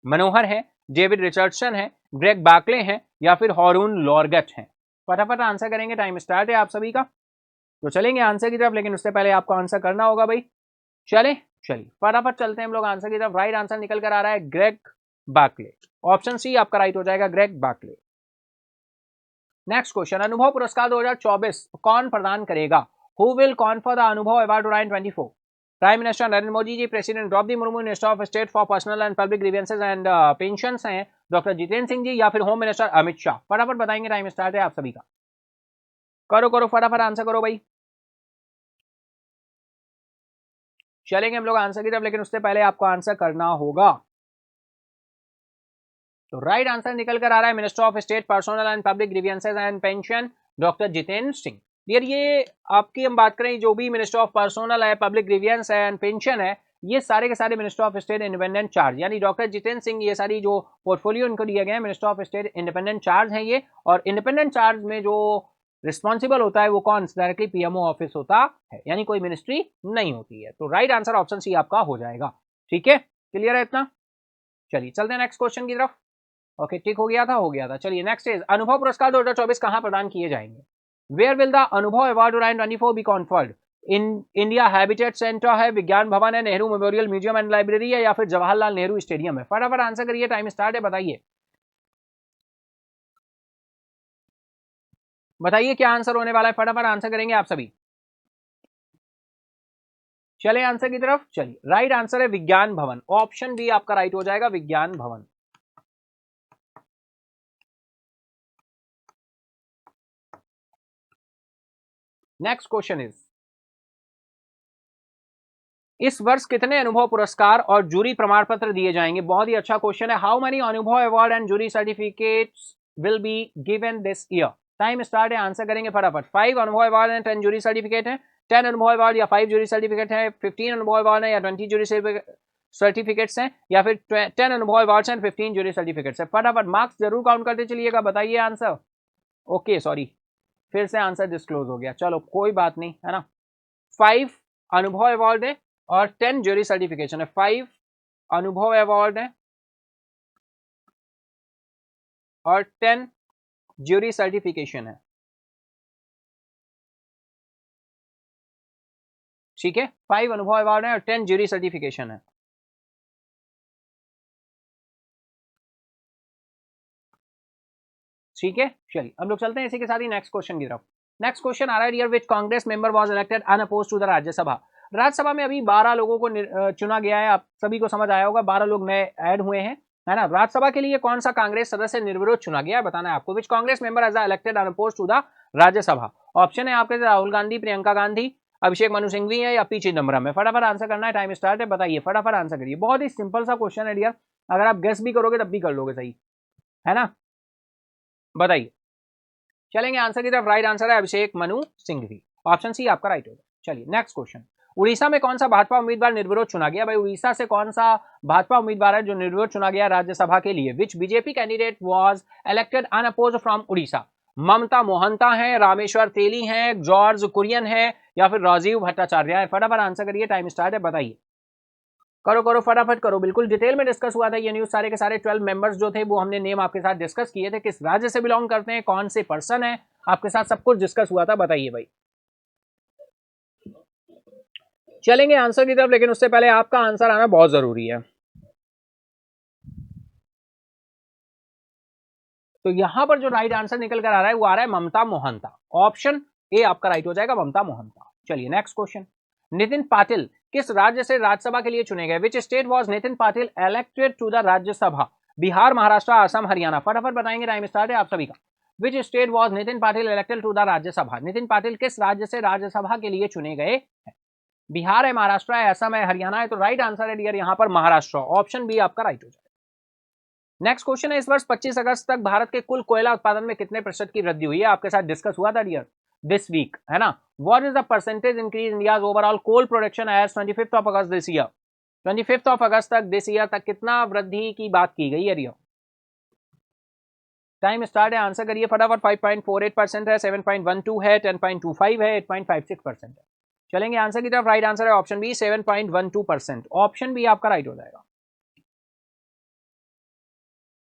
मनोहर है, डेविड रिचर्डसन है, ग्रेग बाकले हैं, या फिर हॉरून लॉर्गट हैं? फटाफट आंसर करेंगे, टाइम स्टार्ट है आप सभी का। तो चलेंगे आंसर की तरफ, लेकिन उससे पहले आपको आंसर करना होगा भाई। चलिए फटाफट चलते हैं हम लोग आंसर की तरफ। राइट आंसर निकल कर आ रहा है ग्रेग बाकले, ऑप्शन सी आपका राइट हो जाएगा, ग्रेग बाकले। नेक्स्ट क्वेश्चन, अनुभव पुरस्कार 2024 कौन प्रदान करेगा? Who will confer the Anubhav award 2024? Prime minister Narendra Modi ji, president Droupadi Murmu, minister of state for personnel and public grievances and pensions हैं डॉक्टर जितेंद्र सिंह जी, या फिर होम मिनिस्टर अमित शाह? फटाफट बताएंगे, टाइम स्टार्ट है आप सभी का। करो फटाफट आंसर करो भाई। चलेंगे हम लोग आंसर की तरफ, लेकिन उससे पहले आपको आंसर करना होगा। तो राइट आंसर निकल कर आ रहा है minister of state personal and public grievances and pension, doctor Jitendra Singh. ये आपकी हम बात करें, जो भी मिनिस्टर ऑफ पर्सनल है, पब्लिक ग्रीवियंस है एंड पेंशन है, ये सारे के सारे minister of state independent charge, यानी डॉक्टर जितेंद्र सिंह, ये सारी जो पोर्टफोलियो इनको दिए गए हैं, minister of state independent charge है ये। और इंडिपेंडेंट चार्ज में जो रिस्पॉन्सिबल होता है वो कौन? डायरेक्टली पीएमओ ऑफिस होता है, यानी कोई मिनिस्ट्री नहीं होती है। तो राइट आंसर ऑप्शन सी आपका हो जाएगा। ठीक है, क्लियर है इतना? चलिए चलते हैं नेक्स्ट क्वेश्चन की तरफ। ओके, ठीक हो गया था। चलिए नेक्स्ट इज, अनुभव पुरस्कार 2024 कहां प्रदान किए जाएंगे? Where will the Anubhav award 2024 be conferred? In India habitat centre है, विज्ञान भवन है, Nehru memorial museum and library है, या फिर जवाहरलाल नेहरू स्टेडियम है? फटाफट आंसर करिए, टाइम स्टार्ट है, बताइए क्या आंसर होने वाला है। फटाफट आंसर करेंगे आप सभी। चले आंसर की तरफ, चलिए राइट आंसर है विज्ञान भवन, ऑप्शन बी आपका राइट हो जाएगा, विज्ञान भवन। नेक्स्ट क्वेश्चन इज, इस वर्ष कितने अनुभव पुरस्कार और जूरी प्रमाण पत्र दिए जाएंगे? बहुत ही अच्छा क्वेश्चन है। How many Anubhav award and jury certificates will be given this year? Time start है, आंसर करेंगे फटाफट। 5 अनुभव अवार्ड एंड 10 जूरी सर्टिफिकेट है, 10 अनुभव अवार्ड या 5 जूरी सर्टिफिकेट है, 15 अनुभव अवार्ड है या 20 जूरी सर्टिफिकेट्स हैं, या फिर 10 अनुभव अवार्ड्स एंड 15 जूरी सर्टिफिकेट्स है? फटाफट मार्क्स जरूर काउंट करते चलिएगा, बताइए आंसर। ओके सॉरी, फिर से आंसर डिस्क्लोज हो गया, चलो कोई बात नहीं, है ना। 5 अनुभव अवार्ड है और 10 ज्यूरी सर्टिफिकेशन है। 5 अनुभव अवार्ड है और 10 ज्यूरी सर्टिफिकेशन है। ठीक है, 5 अनुभव अवार्ड है और 10 ज्यूरी सर्टिफिकेशन है। ठीक है, चलिए हम लोग चलते हैं इसी के साथ ही नेक्स्ट क्वेश्चन की तरफ। नेक्स्ट क्वेश्चन आ रहा है dear, which Congress member was elected unopposed to the Rajya Sabha. Rajya Sabha में अभी 12 लोगों को चुना गया है, आप सभी को समझ आया होगा, 12 लोग नए ऐड हुए हैं, है ना। राज्यसभा के लिए कौन सा कांग्रेस सदस्य निर्विरोध चुना गया है, बताना है आपको। Which Congress member as elected unopposed to the Rajya Sabha. Option है आपके राहुल गांधी, प्रियंका गांधी, अभिषेक मनु सिंघवी है या पी चिदम्बरम है। फटाफट आंसर करना है, टाइम स्टार्ट है, बताइए, फटाफट आंसर करिए। बहुत ही सिंपल सा क्वेश्चन है डियर, अगर आप गेस भी करोगे तब भी कर लोगे सही, है ना। बताइए, चलेंगे आंसर की तरफ। राइट आंसर है अभिषेक मनु सिंघवी, ऑप्शन सी आपका राइट होगा। चलिए नेक्स्ट क्वेश्चन, उड़ीसा में कौन सा भाजपा उम्मीदवार निर्विरोध चुना गया। भाई उड़ीसा से कौन सा भाजपा उम्मीदवार है जो निर्विरोध चुना गया राज्यसभा के लिए। Which BJP candidate was elected unopposed from Orissa. Mamata Mohanta है, रामेश्वर तेली है, जॉर्ज कुरियन है या फिर राजीव भट्टाचार्य है। फटाफट आंसर करिए, टाइम स्टार्ट है, बताइए, करो करो फटाफट करो। बिल्कुल डिटेल में डिस्कस हुआ था ये न्यूज, सारे के सारे 12 मेंबर्स जो थे वो हमने नेम आपके साथ डिस्कस किए थे, किस राज्य से बिलोंग करते हैं, कौन से पर्सन है, आपके साथ सब कुछ डिस्कस हुआ था, बताइए भाई। चलेंगे आंसर की तरफ, लेकिन उससे पहले आपका आंसर आना बहुत जरूरी है। तो यहां पर जो राइट आंसर निकल कर आ रहा है वो आ रहा है ममता मोहंता, ऑप्शन ए आपका राइट हो जाएगा, ममता मोहंता। चलिए नेक्स्ट क्वेश्चन, नितिन पाटिल किस राज्य से राज्यसभा के लिए चुने गए। Which state was Nitin Patil elected to the Rajya Sabha. Bihar, Maharashtra, Assam, Haryana. फटाफट बताएंगे, टाइम स्टार्ट है आप सभी का। Which state was Nitin Patil elected to the Rajya Sabha. Nitin Patil किस राज्य से राज्यसभा के लिए चुने गए हैं। बिहार है, महाराष्ट्र है, असम है, हरियाणा है। तो राइट आंसर है डियर यहाँ पर महाराष्ट्र, ऑप्शन बी आपका राइट हो जाएगा। नेक्स्ट क्वेश्चन है, इस वर्ष 25 अगस्त तक भारत के कुल कोयला उत्पादन में कितने प्रतिशत की वृद्धि हुई है। आपके साथ डिस्कस हुआ था डियर दिस वीक, है ना। What is the percentage increase India's overall coal production as 25th of August this year. 25th of August तक दिस ईयर तक कितना वृद्धि की बात की गई है डियर। टाइम स्टार्ट है, आंसर करिए फटाफट। 5.48% है, 7.12 है, 10.25 है, 8.56% है। चलेंगे आंसर की तरफ, राइट आंसर है ऑप्शन बी 7.12%, ऑप्शन बी आपका राइट हो जाएगा।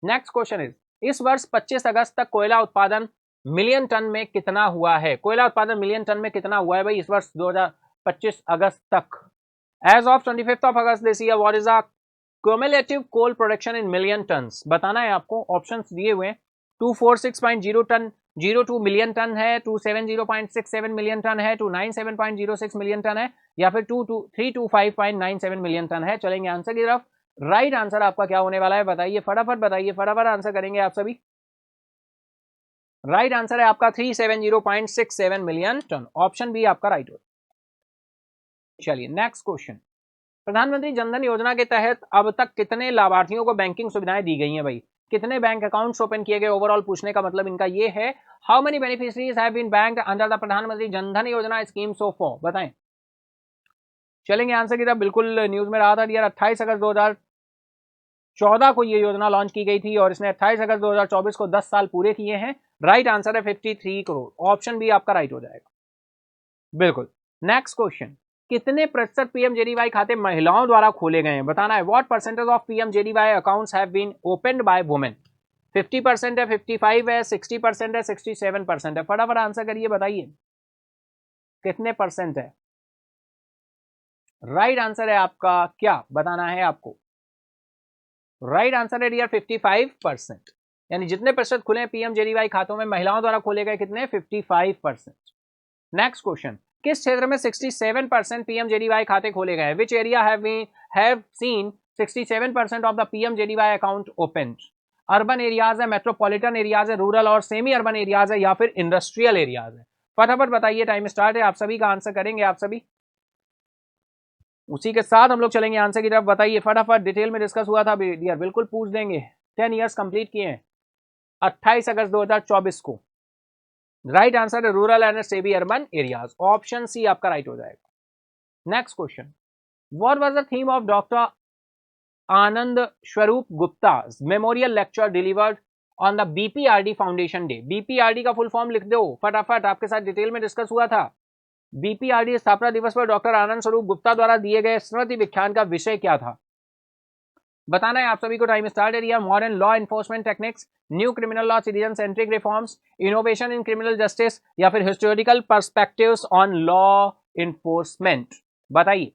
नेक्स्ट क्वेश्चन इज, इस वर्ष 25 अगस्त तक कोयला उत्पादन मिलियन टन में कितना हुआ है। कोयला उत्पादन मिलियन टन में कितना हुआ है भाई इस वर्ष 2025 अगस्त तक। As of 25th of August this year what is the cumulative coal production in million tonnes. बताना है आपको, ऑप्शंस दिए हुए हैं। 246.0 टन 02 मिलियन टन है, 270.67 मिलियन टन है, 297.06 मिलियन टन है या फिर 325.97 मिलियन टन है। चलेंगे आंसर की तरफ, राइट आंसर आपका क्या होने वाला है, बताइए फटाफट, बताइए फटाफट आंसर करेंगे आप सभी। राइट आंसर है आपका 370.67 मिलियन टन, ऑप्शन बी आपका राइट हो। चलिए नेक्स्ट क्वेश्चन, प्रधानमंत्री जनधन योजना के तहत अब तक कितने लाभार्थियों को बैंकिंग सुविधाएं दी गई हैं भाई। कितने बैंक अकाउंट्स ओपन किए गए ओवरऑल, पूछने का मतलब इनका ये है, how many beneficiaries have been banked under the Pradhan Mantri Jan Dhan योजना स्कीम सो फॉर, बताएं। चलेंगे आंसर की तरफ, बिल्कुल न्यूज में रहा था डियर 28 अगस्त 2014 को ये योजना लॉन्च की गई थी और इसने 28 अगस्त 2024 को 10 साल पूरे किए हैं। राइट आंसर है 53 करोड़, ऑप्शन बी आपका राइट हो जाएगा, बिल्कुल। नेक्स्ट क्वेश्चन, कितने प्रतिशत पीएमजेडीवाई खाते महिलाओं द्वारा खोले गए हैं, बताना है। What percentage of PMJDY accounts have been opened by women. 50% है, 55 है, 60% है, 67% है। फटाफट आंसर करिए, बताइए कितने परसेंट है। राइट आंसर है आपका क्या, बताना है आपको। राइट आंसर है डियर 55%, यानी जितने प्रतिशत खुले पीएमजेडीवाई खातों में महिलाओं द्वारा खोले गए कितने, 55%। नेक्स्ट क्वेश्चन, किस क्षेत्र में 67% पीएमजेडीवाई खाते खोले गए। Which area have seen 67% of the PMJDY account open. Urban areas है, मेट्रोपॉलिटन एरियाज है, रूरल और सेमी अर्बन एरियाज है या फिर इंडस्ट्रियल एरियाज है। फटाफट बताइए, टाइम स्टार्ट है, आप सभी का आंसर करेंगे आप सभी। उसी के साथ हम लोग चलेंगे आंसर की तरफ, बताइए फटाफट। डिटेल में डिस्कस हुआ था डियर, बिल्कुल पूछ देंगे। 10 ईयर्स कंप्लीट किए हैं 28 अगस्त 2024 को। राइट आंसर है rural and semi urban areas, option C आपका राइट हो जाएगा। Next question, what was the theme of doctor Anand Swarup Gupta memorial lecture delivered on the BPRD foundation day. BPRD का फुल फॉर्म लिख दो फटाफट, आपके साथ डिटेल में डिस्कस हुआ था। बीपीआरडी स्थापना दिवस पर डॉक्टर आनंद स्वरूप गुप्ता द्वारा दिए गए स्मृति व्याख्यान का विषय क्या था, बताना है आप सभी को। टाइम स्टार्ट है। Modern law enforcement techniques, new criminal law, citizen centric reforms, innovation in criminal justice या फिर historical perspectives on law enforcement, बताइए।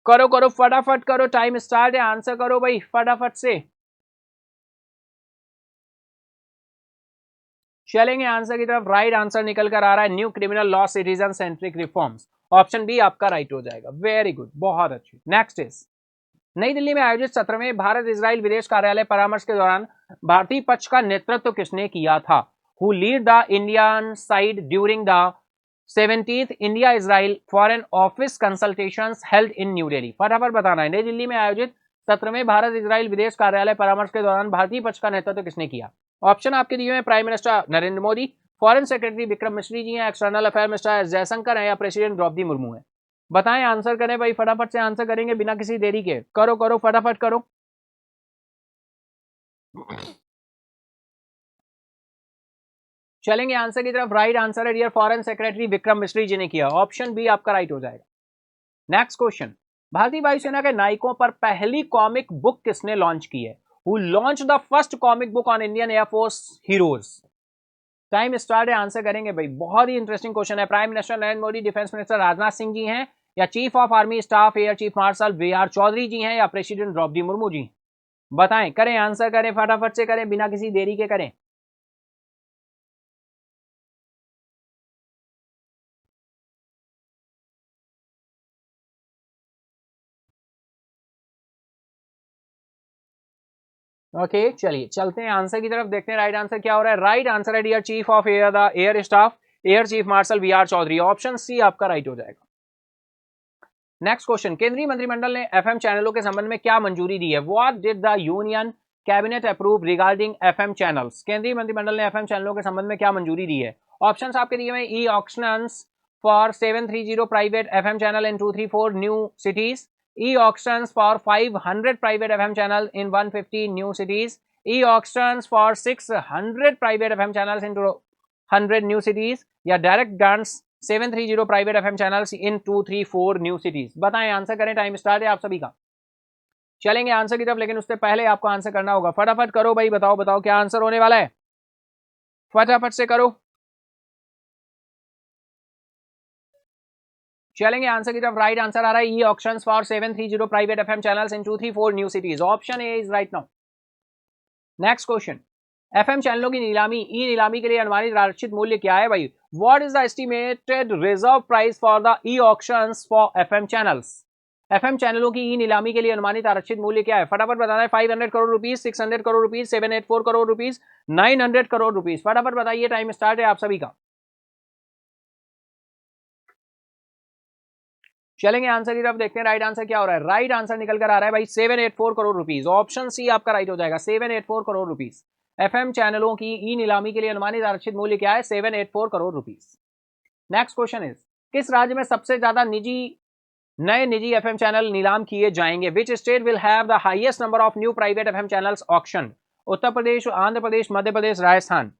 करो करो फटाफट करो, टाइम स्टार्ट है, आंसर करो भाई फटाफट से। चलेंगे आंसर की तरफ। राइट आंसर निकल कर आ रहा है new criminal law citizen centric reforms. Option B आपका राइट हो जाएगा। वेरी गुड, बहुत अच्छी। नेक्स्ट इज नई दिल्ली में आयोजित 17वें भारत इजराइल विदेश कार्यालय परामर्श के दौरान भारतीय पक्ष का नेतृत्व किसने किया था? Who lead the Indian side during the 17th India Israel foreign office consultations held in new Delhi? फटाफट बताना है। नई दिल्ली में आयोजित 17वें भारत इजराइल विदेश कार्यालय परामर्श के दौरान भारतीय पक्ष का नेतृत्व किसने किया? ऑप्शन आपके दिए हैं prime minister Narendra Modi, foreign secretary Vikram मिश्री जी हैं, external affair minister S Jaishankar है, या प्रेसिडेंट द्रौपदी मुर्मू है। बताएं, आंसर करें भाई, फटाफट से आंसर करेंगे बिना किसी देरी के। करो करो फटाफट करो। चलेंगे आंसर की तरफ। राइट आंसर है डियर फॉरेन सेक्रेटरी विक्रम मिश्री जी ने किया। ऑप्शन बी आपका राइट हो जाएगा। नेक्स्ट क्वेश्चन, भारतीय वायुसेना के नायकों पर पहली कॉमिक बुक किसने लॉन्च की है? Who launch the first comic book on Indian air force heroes? Time start है, आंसर करेंगे भाई। बहुत ही इंटरेस्टिंग क्वेश्चन है। Prime minister Narendra Modi, defence minister Rajnath Singh ji हैं, या chief of army staff air chief marshal VR. Chaudhari ji हैं, या प्रेसिडेंट द्रौपदी मुर्मू जी? बताएं, करें आंसर करें, फटाफट से करें बिना किसी देरी के करें। ओके चलिए चलते हैं आंसर की तरफ, देखते हैं राइट आंसर क्या हो रहा है। राइट आंसर है dear chief of air the air staff air chief marshal VR. Chaudhari. Option C आपका राइट हो जाएगा। नेक्स्ट क्वेश्चन, केंद्रीय मंत्रिमंडल ने एफएम चैनलों के संबंध में क्या मंजूरी दी है? What did the union cabinet approve regarding FM channels? केंद्रीय मंत्रिमंडल ने एफएम चैनलों के संबंध में क्या मंजूरी दी है? ऑप्शंस आपके दिए हुए e auctions for 730 private FM channel in 234 new cities, e auctions for 500 private FM channel in 150 new cities, e auctions for 600 private FM channels in 100 new cities, या direct grants 730 private FM channels in 234 new cities? बताएं, आंसर करें। टाइम स्टार्ट है आप सभी का। चलेंगे आंसर की तरफ, लेकिन उससे पहले आपको आंसर करना होगा। फटाफट करो भाई, बताओ बताओ क्या आंसर होने वाला है, फटाफट से करो। चलेंगे आंसर की तरफ। राइट आंसर आ रहा है e auctions for 730 private FM channels in 234 new cities. Option A is right now. Next question, FM चैनलों की नीलामी ई नीलामी के लिए अनुमानित आरक्षित मूल्य क्या है भाई? What is the estimated reserve price for the E auctions for FM channels? FM चैनलों की ई नीलामी के लिए अनुमानित आरक्षित मूल्य क्या है? फटाफट बताना है। 500 crore rupees, 600 crore rupees, 784 crore rupees, 900 crore rupees? फटाफट बताइए, टाइम स्टार्ट है आप सभी का। चलेंगे आंसर की तरफ, देखते हैं राइट आंसर क्या हो रहा है। राइट आंसर निकल कर आ रहा है भाई 784 करोड़ रुपीज। ऑप्शन सी आपका राइट हो जाएगा। 784 करोड़ रुपीज एफएम चैनलों की ई नीलामी के लिए अनुमानित आरक्षित मूल्य क्या है? 784 crore rupees. Next question is, किस राज्य में सबसे ज्यादा नए निजी एफएम चैनल नीलाम किए जाएंगे? Which state will have the highest number of new private FM channels auction? Uttar Pradesh, Andhra Pradesh, Madhya Pradesh, Rajasthan?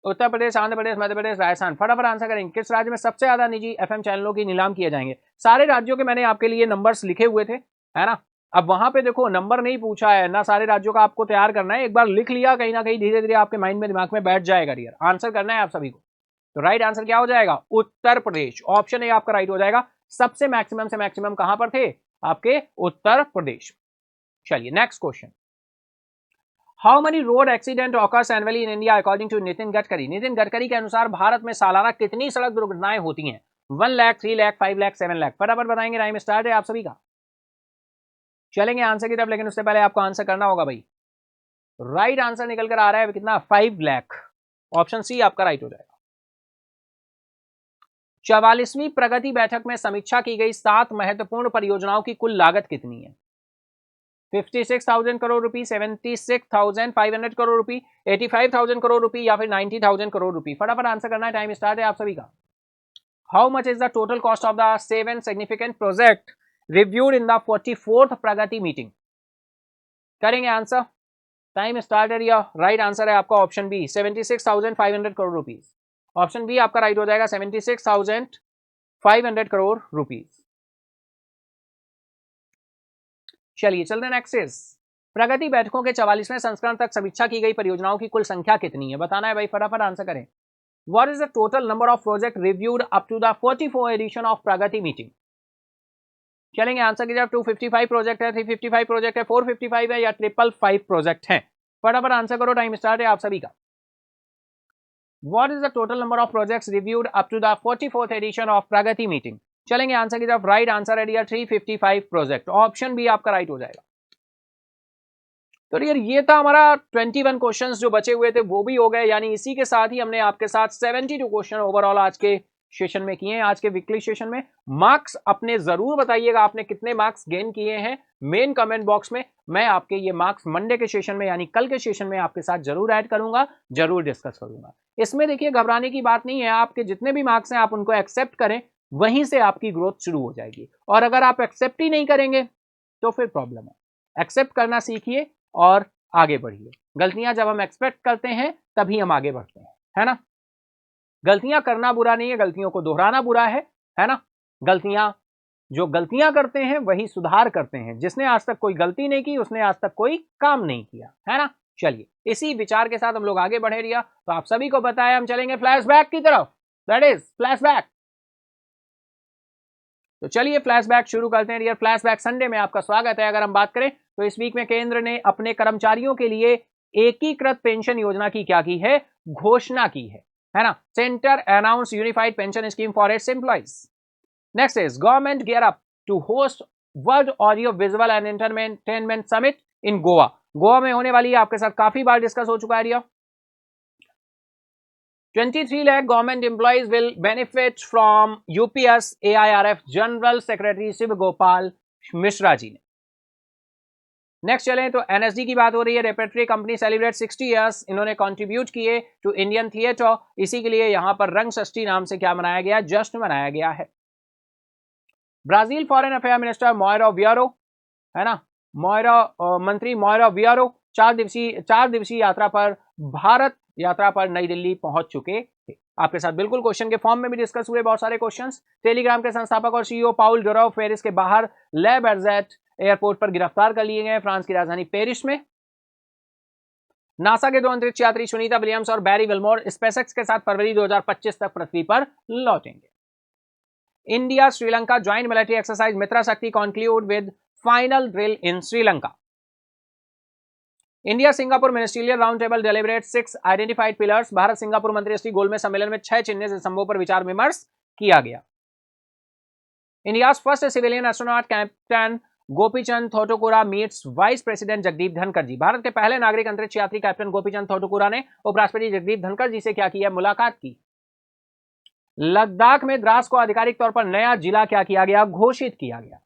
Uttar Pradesh, Andhra Pradesh, Madhya Pradesh, Rajasthan? फटाफट आंसर करेंगे। किस राज्य में सबसे ज्यादा निजी एफएम चैनलों की नीलाम किए जाएंगे? सारे राज्यों के मैंने आपके लिए नंबर्स लिखे हुए थे, है ना। अब वहां पे देखो नंबर नहीं पूछा है ना, सारे राज्यों का आपको तैयार करना है। एक बार लिख लिया, कहीं ना कहीं धीरे धीरे आपके माइंड में दिमाग में बैठ जाएगा डियर। आंसर करना है आप सभी को। तो राइट आंसर क्या हो जाएगा? उत्तर प्रदेश। ऑप्शन ए आपका राइट हो जाएगा। सबसे मैक्सिमम से मैक्सिमम कहां पर थे? आपके उत्तर प्रदेश। चलिए next question, how many road accident occurs annually in India according to Nitin Gadkari? Nitin Gadkari के अनुसार भारत में सालाना कितनी सड़क दुर्घटनाएं होती हैं? 1 लाख, 3 लाख, 5 लाख, 7 लाख? फटाफट बताएंगे, टाइम स्टार्ट है आप सभी का। चलेंगे आंसर की तरफ, लेकिन उससे पहले आपको आंसर करना होगा भाई। राइट आंसर निकल कर आ रहा है कितना? 5 लाख। ऑप्शन सी आपका राइट हो जाएगा। 44वीं प्रगति बैठक में समीक्षा की गई 7 महत्वपूर्ण परियोजनाओं की कुल लागत कितनी है? 56,000 करोड़ रुपी, 76,500 करोड़ रुपी, 85,000 करोड़ रुपी, या फिर 90,000 करोड़ रुपी? फटाफट आंसर करना है, टाइम स्टार्ट है आप सभी का। How much is the total cost of the 7 significant project reviewed in the 44th Pragati meeting? करेंगे आंसर, टाइम स्टार्ट है। राइट आंसर है आपका option B, 76,500 crore rupees. Option B आपका राइट हो जाएगा, 76,500 करोड़ रुपीज। चलिए चलते हैं नेक्स्ट इज, प्रगति बैठकों के 44वें संस्करण तक समीक्षा की गई परियोजनाओं की कुल संख्या कितनी है? बताना है भाई, फटाफट आंसर करें। What is the total number of project reviewed up to the 44 edition of Pragati meeting? चलेंगे आंसर की तरफ। 255 प्रोजेक्ट है, 355 प्रोजेक्ट है, 455 है, या 555 प्रोजेक्ट है? फटाफट आंसर करो, टाइम स्टार्ट है आप सभी का। What is the total number of projects reviewed up to the 44th edition of Pragati meeting? चलेंगे आंसर की तरफ। राइट आंसर है डियर 355 प्रोजेक्ट, ऑप्शन बी आपका राइट हो जाएगा। तो डियर ये था हमारा 21 क्वेश्चंस जो बचे हुए थे वो भी हो गए, यानी इसी के साथ ही हमने आपके साथ 72 क्वेश्चन ओवरऑल आज के सेशन में किए हैं। आज के वीकली सेशन में मार्क्स अपने जरूर बताइएगा आपने कितने मार्क्स गेन किए हैं मेन कमेंट बॉक्स में। मैं आपके ये मार्क्स मंडे के सेशन में यानी कल के सेशन में आपके साथ जरूर ऐड करूंगा, जरूर डिस्कस करूंगा। इसमें देखिए घबराने की बात नहीं है, आपके जितने भी मार्क्स हैं आप उनको एक्सेप्ट करें, वहीं से आपकी ग्रोथ शुरू हो जाएगी। और अगर आप एक्सेप्ट ही नहीं करेंगे तो फिर प्रॉब्लम है। एक्सेप्ट करना सीखिए और आगे बढ़िए। गलतियां जब हम एक्सपेक्ट करते हैं तभी हम आगे बढ़ते हैं, है ना। गलतियां करना बुरा नहीं है, गलतियों को दोहराना बुरा है ना। गलतियां करते हैं वही सुधार करते हैं। जिसने आज तक कोई गलती नहीं की उसने आज तक कोई काम नहीं किया, है ना। चलिए इसी विचार के साथ हम लोग आगे बढ़े रिया। तो आप सभी को बताया हम चलेंगे फ्लैशबैक की तरफ, दैट इज फ्लैशबैक। तो चलिए फ्लैशबैक शुरू करते हैं डियर। फ्लैशबैक संडे में आपका स्वागत है। अगर हम बात करें तो इस वीक में केंद्र ने अपने कर्मचारियों के लिए एकीकृत पेंशन योजना की क्या की है, घोषणा की है ना। Centre announce unified pension scheme for its employees. Next is government gear up to host world audio visual and entertainment summit in Goa. Goa में होने वाली है, आपके साथ काफी बार डिस्कस हो चुका है dear. 23 lakh government employees will benefit from UPS AIRF general secretary Shiv Gopal Mishra ji ने। नेक्स्ट चलें तो एनएसडी की बात हो रही है। रेपेट्री कंपनी सेलिब्रेट 60 इयर्स इन्होंने कंट्रीब्यूट किए टू इंडियन थिएटर, इसी के लिए यहां पर रंग षष्ठी नाम से क्या मनाया गया, जश्न मनाया गया है। Brazil foreign affair minister Mauro Vieira, है ना, मंत्री मोइरा वियरो 4 दिवसीय यात्रा पर भारत यात्रा पर नई दिल्ली पहुंच चुके थे। आपके साथ बिल्कुल क्वेश्चन के फॉर्म में भी डिस्कस हुए बहुत सारे क्वेश्चंस। टेलीग्राम के संस्थापक और सीईओ पाउल डुरोव पेरिस के बाहर ले बेरजेट एयरपोर्ट पर गिरफ्तार कर लिए गए, फ्रांस की राजधानी पेरिस में। नासा के 2 अंतरिक्ष यात्री सुनीता विलियम्स और बैरी विल्मोर स्पेसएक्स के साथ फरवरी 2025 तक पृथ्वी पर लौटेंगे। India Sri Lanka joint military exercise Mitra Shakti conclude with final drill in Sri Lanka. India Singapore ministerial round table deliberate 6 identified pillars. Bharat Singapore मंत्रिस्तरीय गोलमेज सम्मेलन में 6 चिन्हित स्तंभों पर विचार विमर्श किया गया। India first civilian astronaut captain Gopichand Thotakura meets vice president Jagdeep Dhankhar ji. Bharat के पहले नागरिक अंतरिक्ष यात्री कैप्टन गोपीचंद थोटुकुरा ने उपराष्ट्रपति जगदीप धनखड़ जी से क्या किया, मुलाकात की। लद्दाख में द्रास को आधिकारिक तौर पर नया जिला क्या किया गया, घोषित किया गया।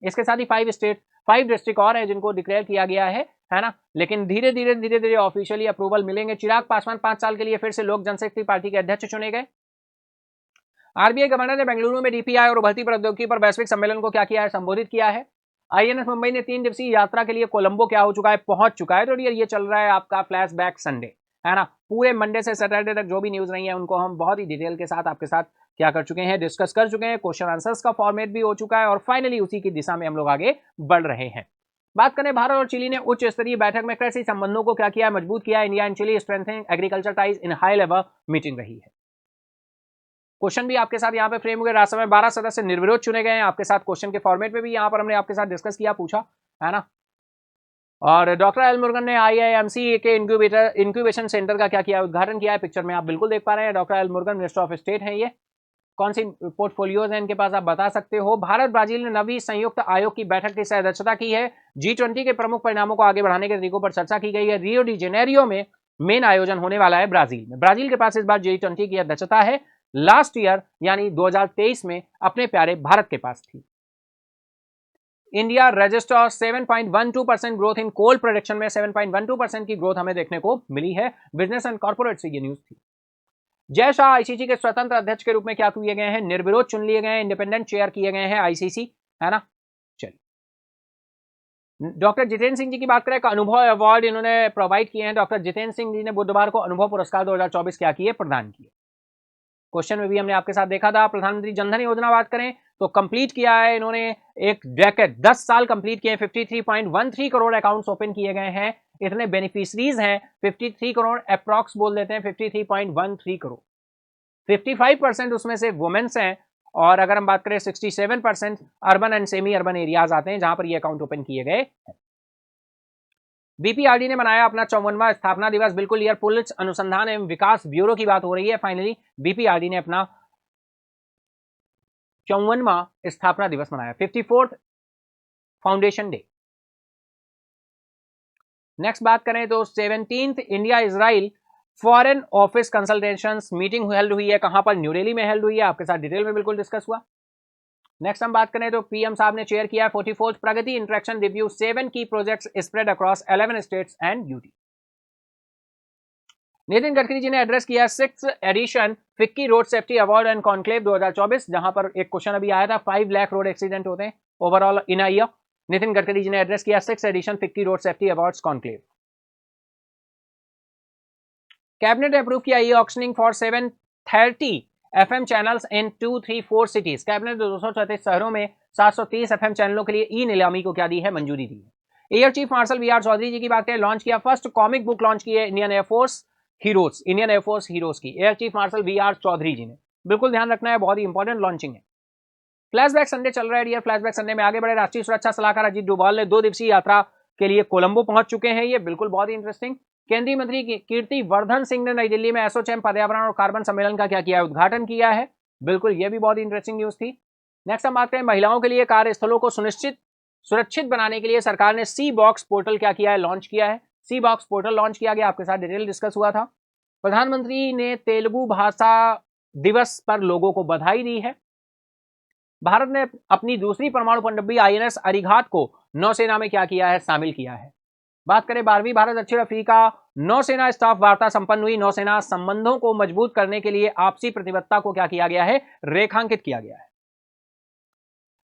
इसके साथ ही 5 डिस्ट्रिक्ट और हैं जिनको डिक्लेयर किया गया है ना। लेकिन धीरे धीरे ऑफिशियली अप्रूवल मिलेंगे। चिराग पासवान 5 साल के लिए फिर से लोक जनशक्ति पार्टी के अध्यक्ष चुने गए। आरबीआई गवर्नर ने बेंगलुरु में डीपीआई और उभरती प्रौद्योगिकी पर वैश्विक सम्मेलन को क्या किया है, संबोधित किया है। आईएनएस मुंबई ने 3 दिवसीय यात्रा के लिए कोलंबो क्या हो चुका है, पहुंच चुका है। तो ये चल रहा है आपका फ्लैशबैक संडे, है ना। पूरे मंडे से सैटरडे तक जो भी न्यूज नहीं है उनको हम बहुत ही डिटेल के साथ आपके साथ क्या कर चुके हैं, डिस्कस कर चुके हैं। क्वेश्चन आंसर्स का फॉर्मेट भी हो चुका है और फाइनली उसी की दिशा में हम लोग आगे बढ़ रहे हैं। बात करें भारत और चिली ने उच्च स्तरीय बैठक में कृषि संबंधों को क्या किया है, मजबूत किया है। India and Chile strengthening agriculture ties in high level meeting रही है। क्वेश्चन भी आपके साथ यहाँ पे फ्रेम हुए। राज्यसभा में 12 सदस्य निर्विरोध चुने गए हैं। आपके साथ क्वेश्चन के फॉर्मेट में भी यहाँ पर हमने आपके साथ डिस्कस किया, पूछा, है ना। और डॉक्टर एल मुरुगन ने आईआईएमसी के इंक्यूबेशन सेंटर का क्या किया, उद्घाटन किया है। पिक्चर में आप बिल्कुल देख पा रहे हैं, doctor L Murugan minister of state हैं। ये कौन सी पोर्टफोलियोज हैं इनके पास, आप बता सकते हो। भारत ब्राजील ने नवी संयुक्त आयोग की बैठक की सह अध्यक्षता की है। G20 के प्रमुख परिणामों को आगे बढ़ाने के तरीकों पर चर्चा की गई है। रियो डी जेनेरियो में मेन आयोजन होने वाला है ब्राजील में। ब्राजील के पास इस बार G20 की अध्यक्षता है। लास्ट ईयर यानी 2023 में अपने प्यारे भारत के पास थी। India register 7.12% growth in coal production में 7.12% की ग्रोथ हमें देखने को मिली है। बिजनेस एंड कॉर्पोरेट से ये न्यूज थी। जय शाह आईसीसी के स्वतंत्र अध्यक्ष के रूप में क्या किए गए हैं, निर्विरोध चुन लिए गए हैं। इंडिपेंडेंट चेयर किए गए हैं आईसीसी, है ना। चलिए डॉक्टर जितेंद्र सिंह जी की बात करें, अनुभव अवार्ड इन्होंने प्रोवाइड किए हैं। डॉक्टर जितेंद्र सिंह जी ने बुधवार को अनुभव पुरस्कार 2024 क्या किए, प्रदान किए। क्वेश्चन में भी हमने आपके साथ देखा था। प्रधानमंत्री जनधन योजना बात करें तो कंप्लीट किया है इन्होंने एक डेकेड, 10 साल कंप्लीट किए। 53.13 करोड़ अकाउंट्स ओपन किए गए हैं। इतने बेनिफिशरीज हैं 53 करोड़ अप्रॉक्स बोल देते हैं, 53.13 करोड़। 55% उसमें से वुमेन्स हैं और अगर हम बात करें 67% urban and semi urban areas आते हैं जहां पर ये अकाउंट ओपन किए गए हैं। बीपीआरडी ने मनाया अपना 54वां स्थापना दिवस। बिल्कुल यार, पुलिस अनुसंधान एवं विकास ब्यूरो की बात हो रही है। फाइनली बीपीआरडी ने अपना 54वां स्थापना दिवस मनाया, 54th फाउंडेशन डे। नेक्स्ट बात करें तो 17th India Israel foreign office consultations meeting held हुई है। कहां पर? न्यू दिल्ली में हेल्ड हुई है। आपके साथ डिटेल में बिल्कुल डिस्कस हुआ। नेक्स्ट हम बात करें तो पीएम साहब ने चेयर किया 44th प्रगति इंटरेक्शन रिव्यू, 7 की projects spread across 11 states and UT. Nitin Gadkari ji ने एड्रेस किया 6th edition FICCI road safety award and conclave 2024, जहां पर एक क्वेश्चन अभी आया था 5 लाख रोड एक्सीडेंट होते हैं overall in a year. Nitin Gadkari ji ने एड्रेस किया 6th edition FICCI road safety awards conclave. Cabinet ने अप्रूव किया e auctioning for 730 FM channels in 234 cities. Cabinet ने 234 शहरों में 730 एफएम चैनलों के लिए ई नीलामी को क्या दी है? मंजूरी दी है। Air chief marshal V R Chaudhari ji की बात करें, लॉन्च किया फर्स्ट कॉमिक बुक लॉन्च की है इंडियन एयरफोर्स हीरोज की। Air chief marshal V R Chaudhari ji ने। बिल्कुल ध्यान रखना है, बहुत ही इंपॉर्टेंट लॉन्चिंग है। फ्लैशबैक संडे चल रहा है डियर। फ्लैशबैक संडे में आगे बढ़े। राष्ट्रीय सुरक्षा सलाहकार अजीत डोभाल ने 2 दिवसीय यात्रा के लिए कोलंबो पहुंच चुके हैं। ये बिल्कुल बहुत ही इंटरेस्टिंग। केंद्रीय मंत्री कीर्ति वर्धन सिंह ने नई दिल्ली में एसोचैम पर्यावरण और कार्बन सम्मेलन का क्या किया है? उद्घाटन किया है। बिल्कुल, यह भी बहुत इंटरेस्टिंग न्यूज थी। नेक्स्ट हम बात करें महिलाओं के लिए कार्यस्थलों को सुरक्षित बनाने के लिए सरकार ने सी बॉक्स पोर्टल क्या किया है? लॉन्च किया है। सी बॉक्स पोर्टल लॉन्च किया गया, आपके साथ डिटेल डिस्कस हुआ था। प्रधानमंत्री ने तेलुगु भाषा दिवस पर लोगों को बधाई दी है। भारत ने अपनी दूसरी परमाणु पनडुब्बी आईएनएस अरिघात को नौसेना में क्या किया है? शामिल किया है। बात करें 12वीं भारत दक्षिण अफ्रीका नौसेना स्टाफ वार्ता संपन्न हुई। नौसेना संबंधों को मजबूत करने के लिए आपसी प्रतिबद्धता को क्या किया गया है? रेखांकित किया गया है।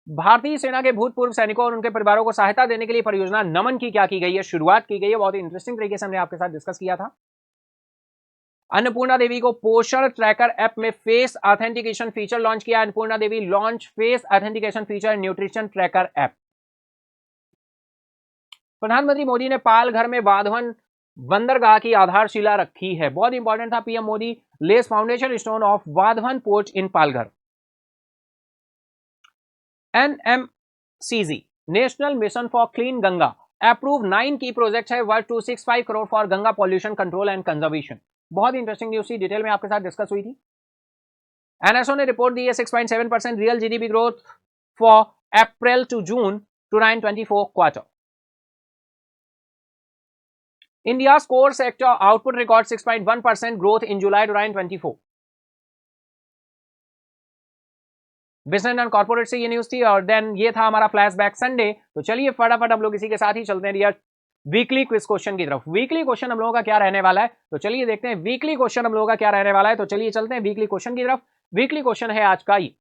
भारतीय सेना के भूतपूर्व सैनिकों और उनके परिवारों को सहायता देने के लिए परियोजना नमन की क्या की गई है? शुरुआत की गई है। बहुत ही इंटरेस्टिंग तरीके से हमने आपके साथ डिस्कस किया था। अन्नपूर्णा देवी को पोषण ट्रैकर ऐप में फेस ऑथेंटिकेशन फीचर लॉन्च किया। Annapurna Devi launch face authentication feature nutrition tracker app. प्रधानमंत्री मोदी ने पालघर में वाधवन बंदरगाह की आधारशिला रखी है। बहुत इंपॉर्टेंट था। PM Modi lays foundation stone of Vadhavan port in Palghar. NMCG national mission for clean Ganga approve 9 key project है worth 265 crore for Ganga pollution control and conservation. बहुत इंटरेस्टिंग न्यूज थी, डिटेल में आपके साथ डिस्कस हुई थी। एनएसओ ने रिपोर्ट दी है 6.7% real GDP growth for April to June 2024 quarter. India's core sector output records 6.1% growth in July 2024। Business and corporate से ये न्यूज थी और देन ये था हमारा फ्लैशबैक संडे। तो चलिए फटाफट हम लोग इसी के साथ ही चलते हैं डियर वीकली क्विज क्वेश्चन की तरफ। वीकली क्वेश्चन हम लोगों का क्या रहने वाला है? तो चलिए देखते हैं वीकली क्वेश्चन हम लोगों का क्या रहने वाला है। तो चलिए चलते हैं वीकली क्वेश्चन की तरफ। वीकली क्वेश्चन है आज का ये,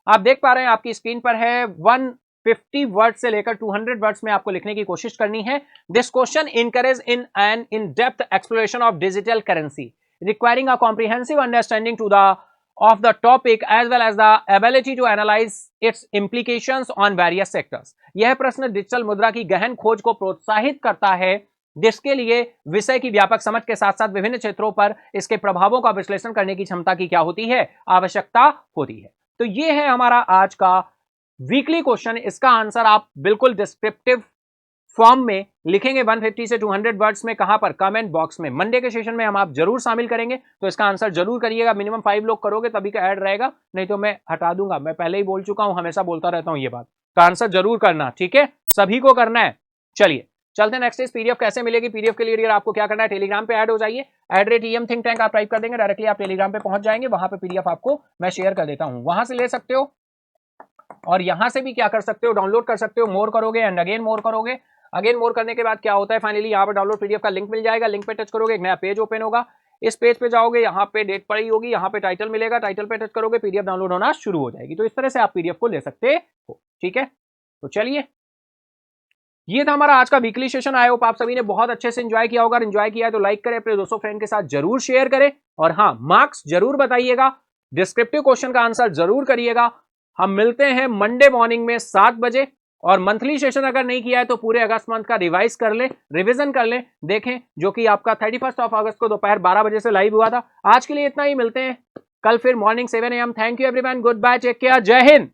आप देख पा रहे हैं आपकी स्क्रीन पर है 150 वर्ड से लेकर 200 वर्ड्स में आपको लिखने की कोशिश करनी है। This question encourage in an in depth exploration of digital currency requiring a comprehensive understanding to the of the topic as well as the ability to analyze its implications on various sectors। यह प्रश्न डिजिटल मुद्रा की गहन खोज को प्रोत्साहित करता है, जिसके लिए विषय की व्यापक समझ के साथ साथ विभिन्न क्षेत्रों पर इसके प्रभावों का विश्लेषण करने की क्षमता की क्या होती है? आवश्यकता होती है। तो ये है हमारा आज का वीकली क्वेश्चन। इसका आंसर आप बिल्कुल डिस्क्रिप्टिव फॉर्म में लिखेंगे 150 से 200 वर्ड्स में। कहां पर? कमेंट बॉक्स में। मंडे के सेशन में हम आप जरूर शामिल करेंगे, तो इसका आंसर जरूर करिएगा। मिनिमम 5 लोग करोगे तभी का ऐड रहेगा, नहीं तो मैं हटा दूंगा। मैं पहले ही बोल चुका हूं, हमेशा बोलता रहता हूं ये बात। तो आंसर जरूर करना, ठीक है? सभी को करना है। चलिए चलते हैं नेक्स्ट। पीडीएफ कैसे मिलेगी? पीडीएफ के लिए आपको क्या करना है? टेलीग्राम पे ऐड हो जाइए। @EM थिंक टैंक आप टाइप कर देंगे, डायरेक्टली आप टेलीग्राम पे पहुंच जाएंगे। वहां पे पीडीएफ आपको मैं शेयर कर देता हूं, वहां से ले सकते हो और यहां से भी क्या कर सकते हो? डाउनलोड कर सकते हो। मोर करोगे एंड अगेन मोर करोगे। अगेन मोर करने के बाद क्या होता है? फाइनली यहाँ पर डाउनलोड पीडीएफ का लिंक मिल जाएगा। लिंक पे टच करोगे, एक नया पेज ओपन होगा। इस पेज पे जाओगे, यहाँ पे डेट पड़ी होगी, यहाँ पे टाइटल मिलेगा। टाइटल पे टच करोगे, पीडीएफ डाउनलोड होना शुरू हो जाएगी। तो इस तरह से आप पीडीएफ को ले सकते हो, ठीक है? तो चलिए, ये था हमारा आज का वीकली सेशन। आई होप आप सभी ने बहुत अच्छे से एंजॉय किया होगा। एंजॉय किया है तो लाइक करें, अपने दोस्तों फ्रेंड के साथ जरूर शेयर करें और हाँ, मार्क्स जरूर बताइएगा, डिस्क्रिप्टिव क्वेश्चन का आंसर जरूर करिएगा। हम मिलते हैं मंडे मॉर्निंग में 7 बजे। और मंथली सेशन अगर नहीं किया है तो पूरे अगस्त मंथ का रिवाइज कर ले, रिवीजन कर ले, देखें, जो कि आपका 31 अगस्त को दोपहर 12 बजे से लाइव हुआ था। आज के लिए इतना ही, मिलते हैं कल फिर morning 7 AM। Thank you everyone, goodbye, take care, Jai Hind.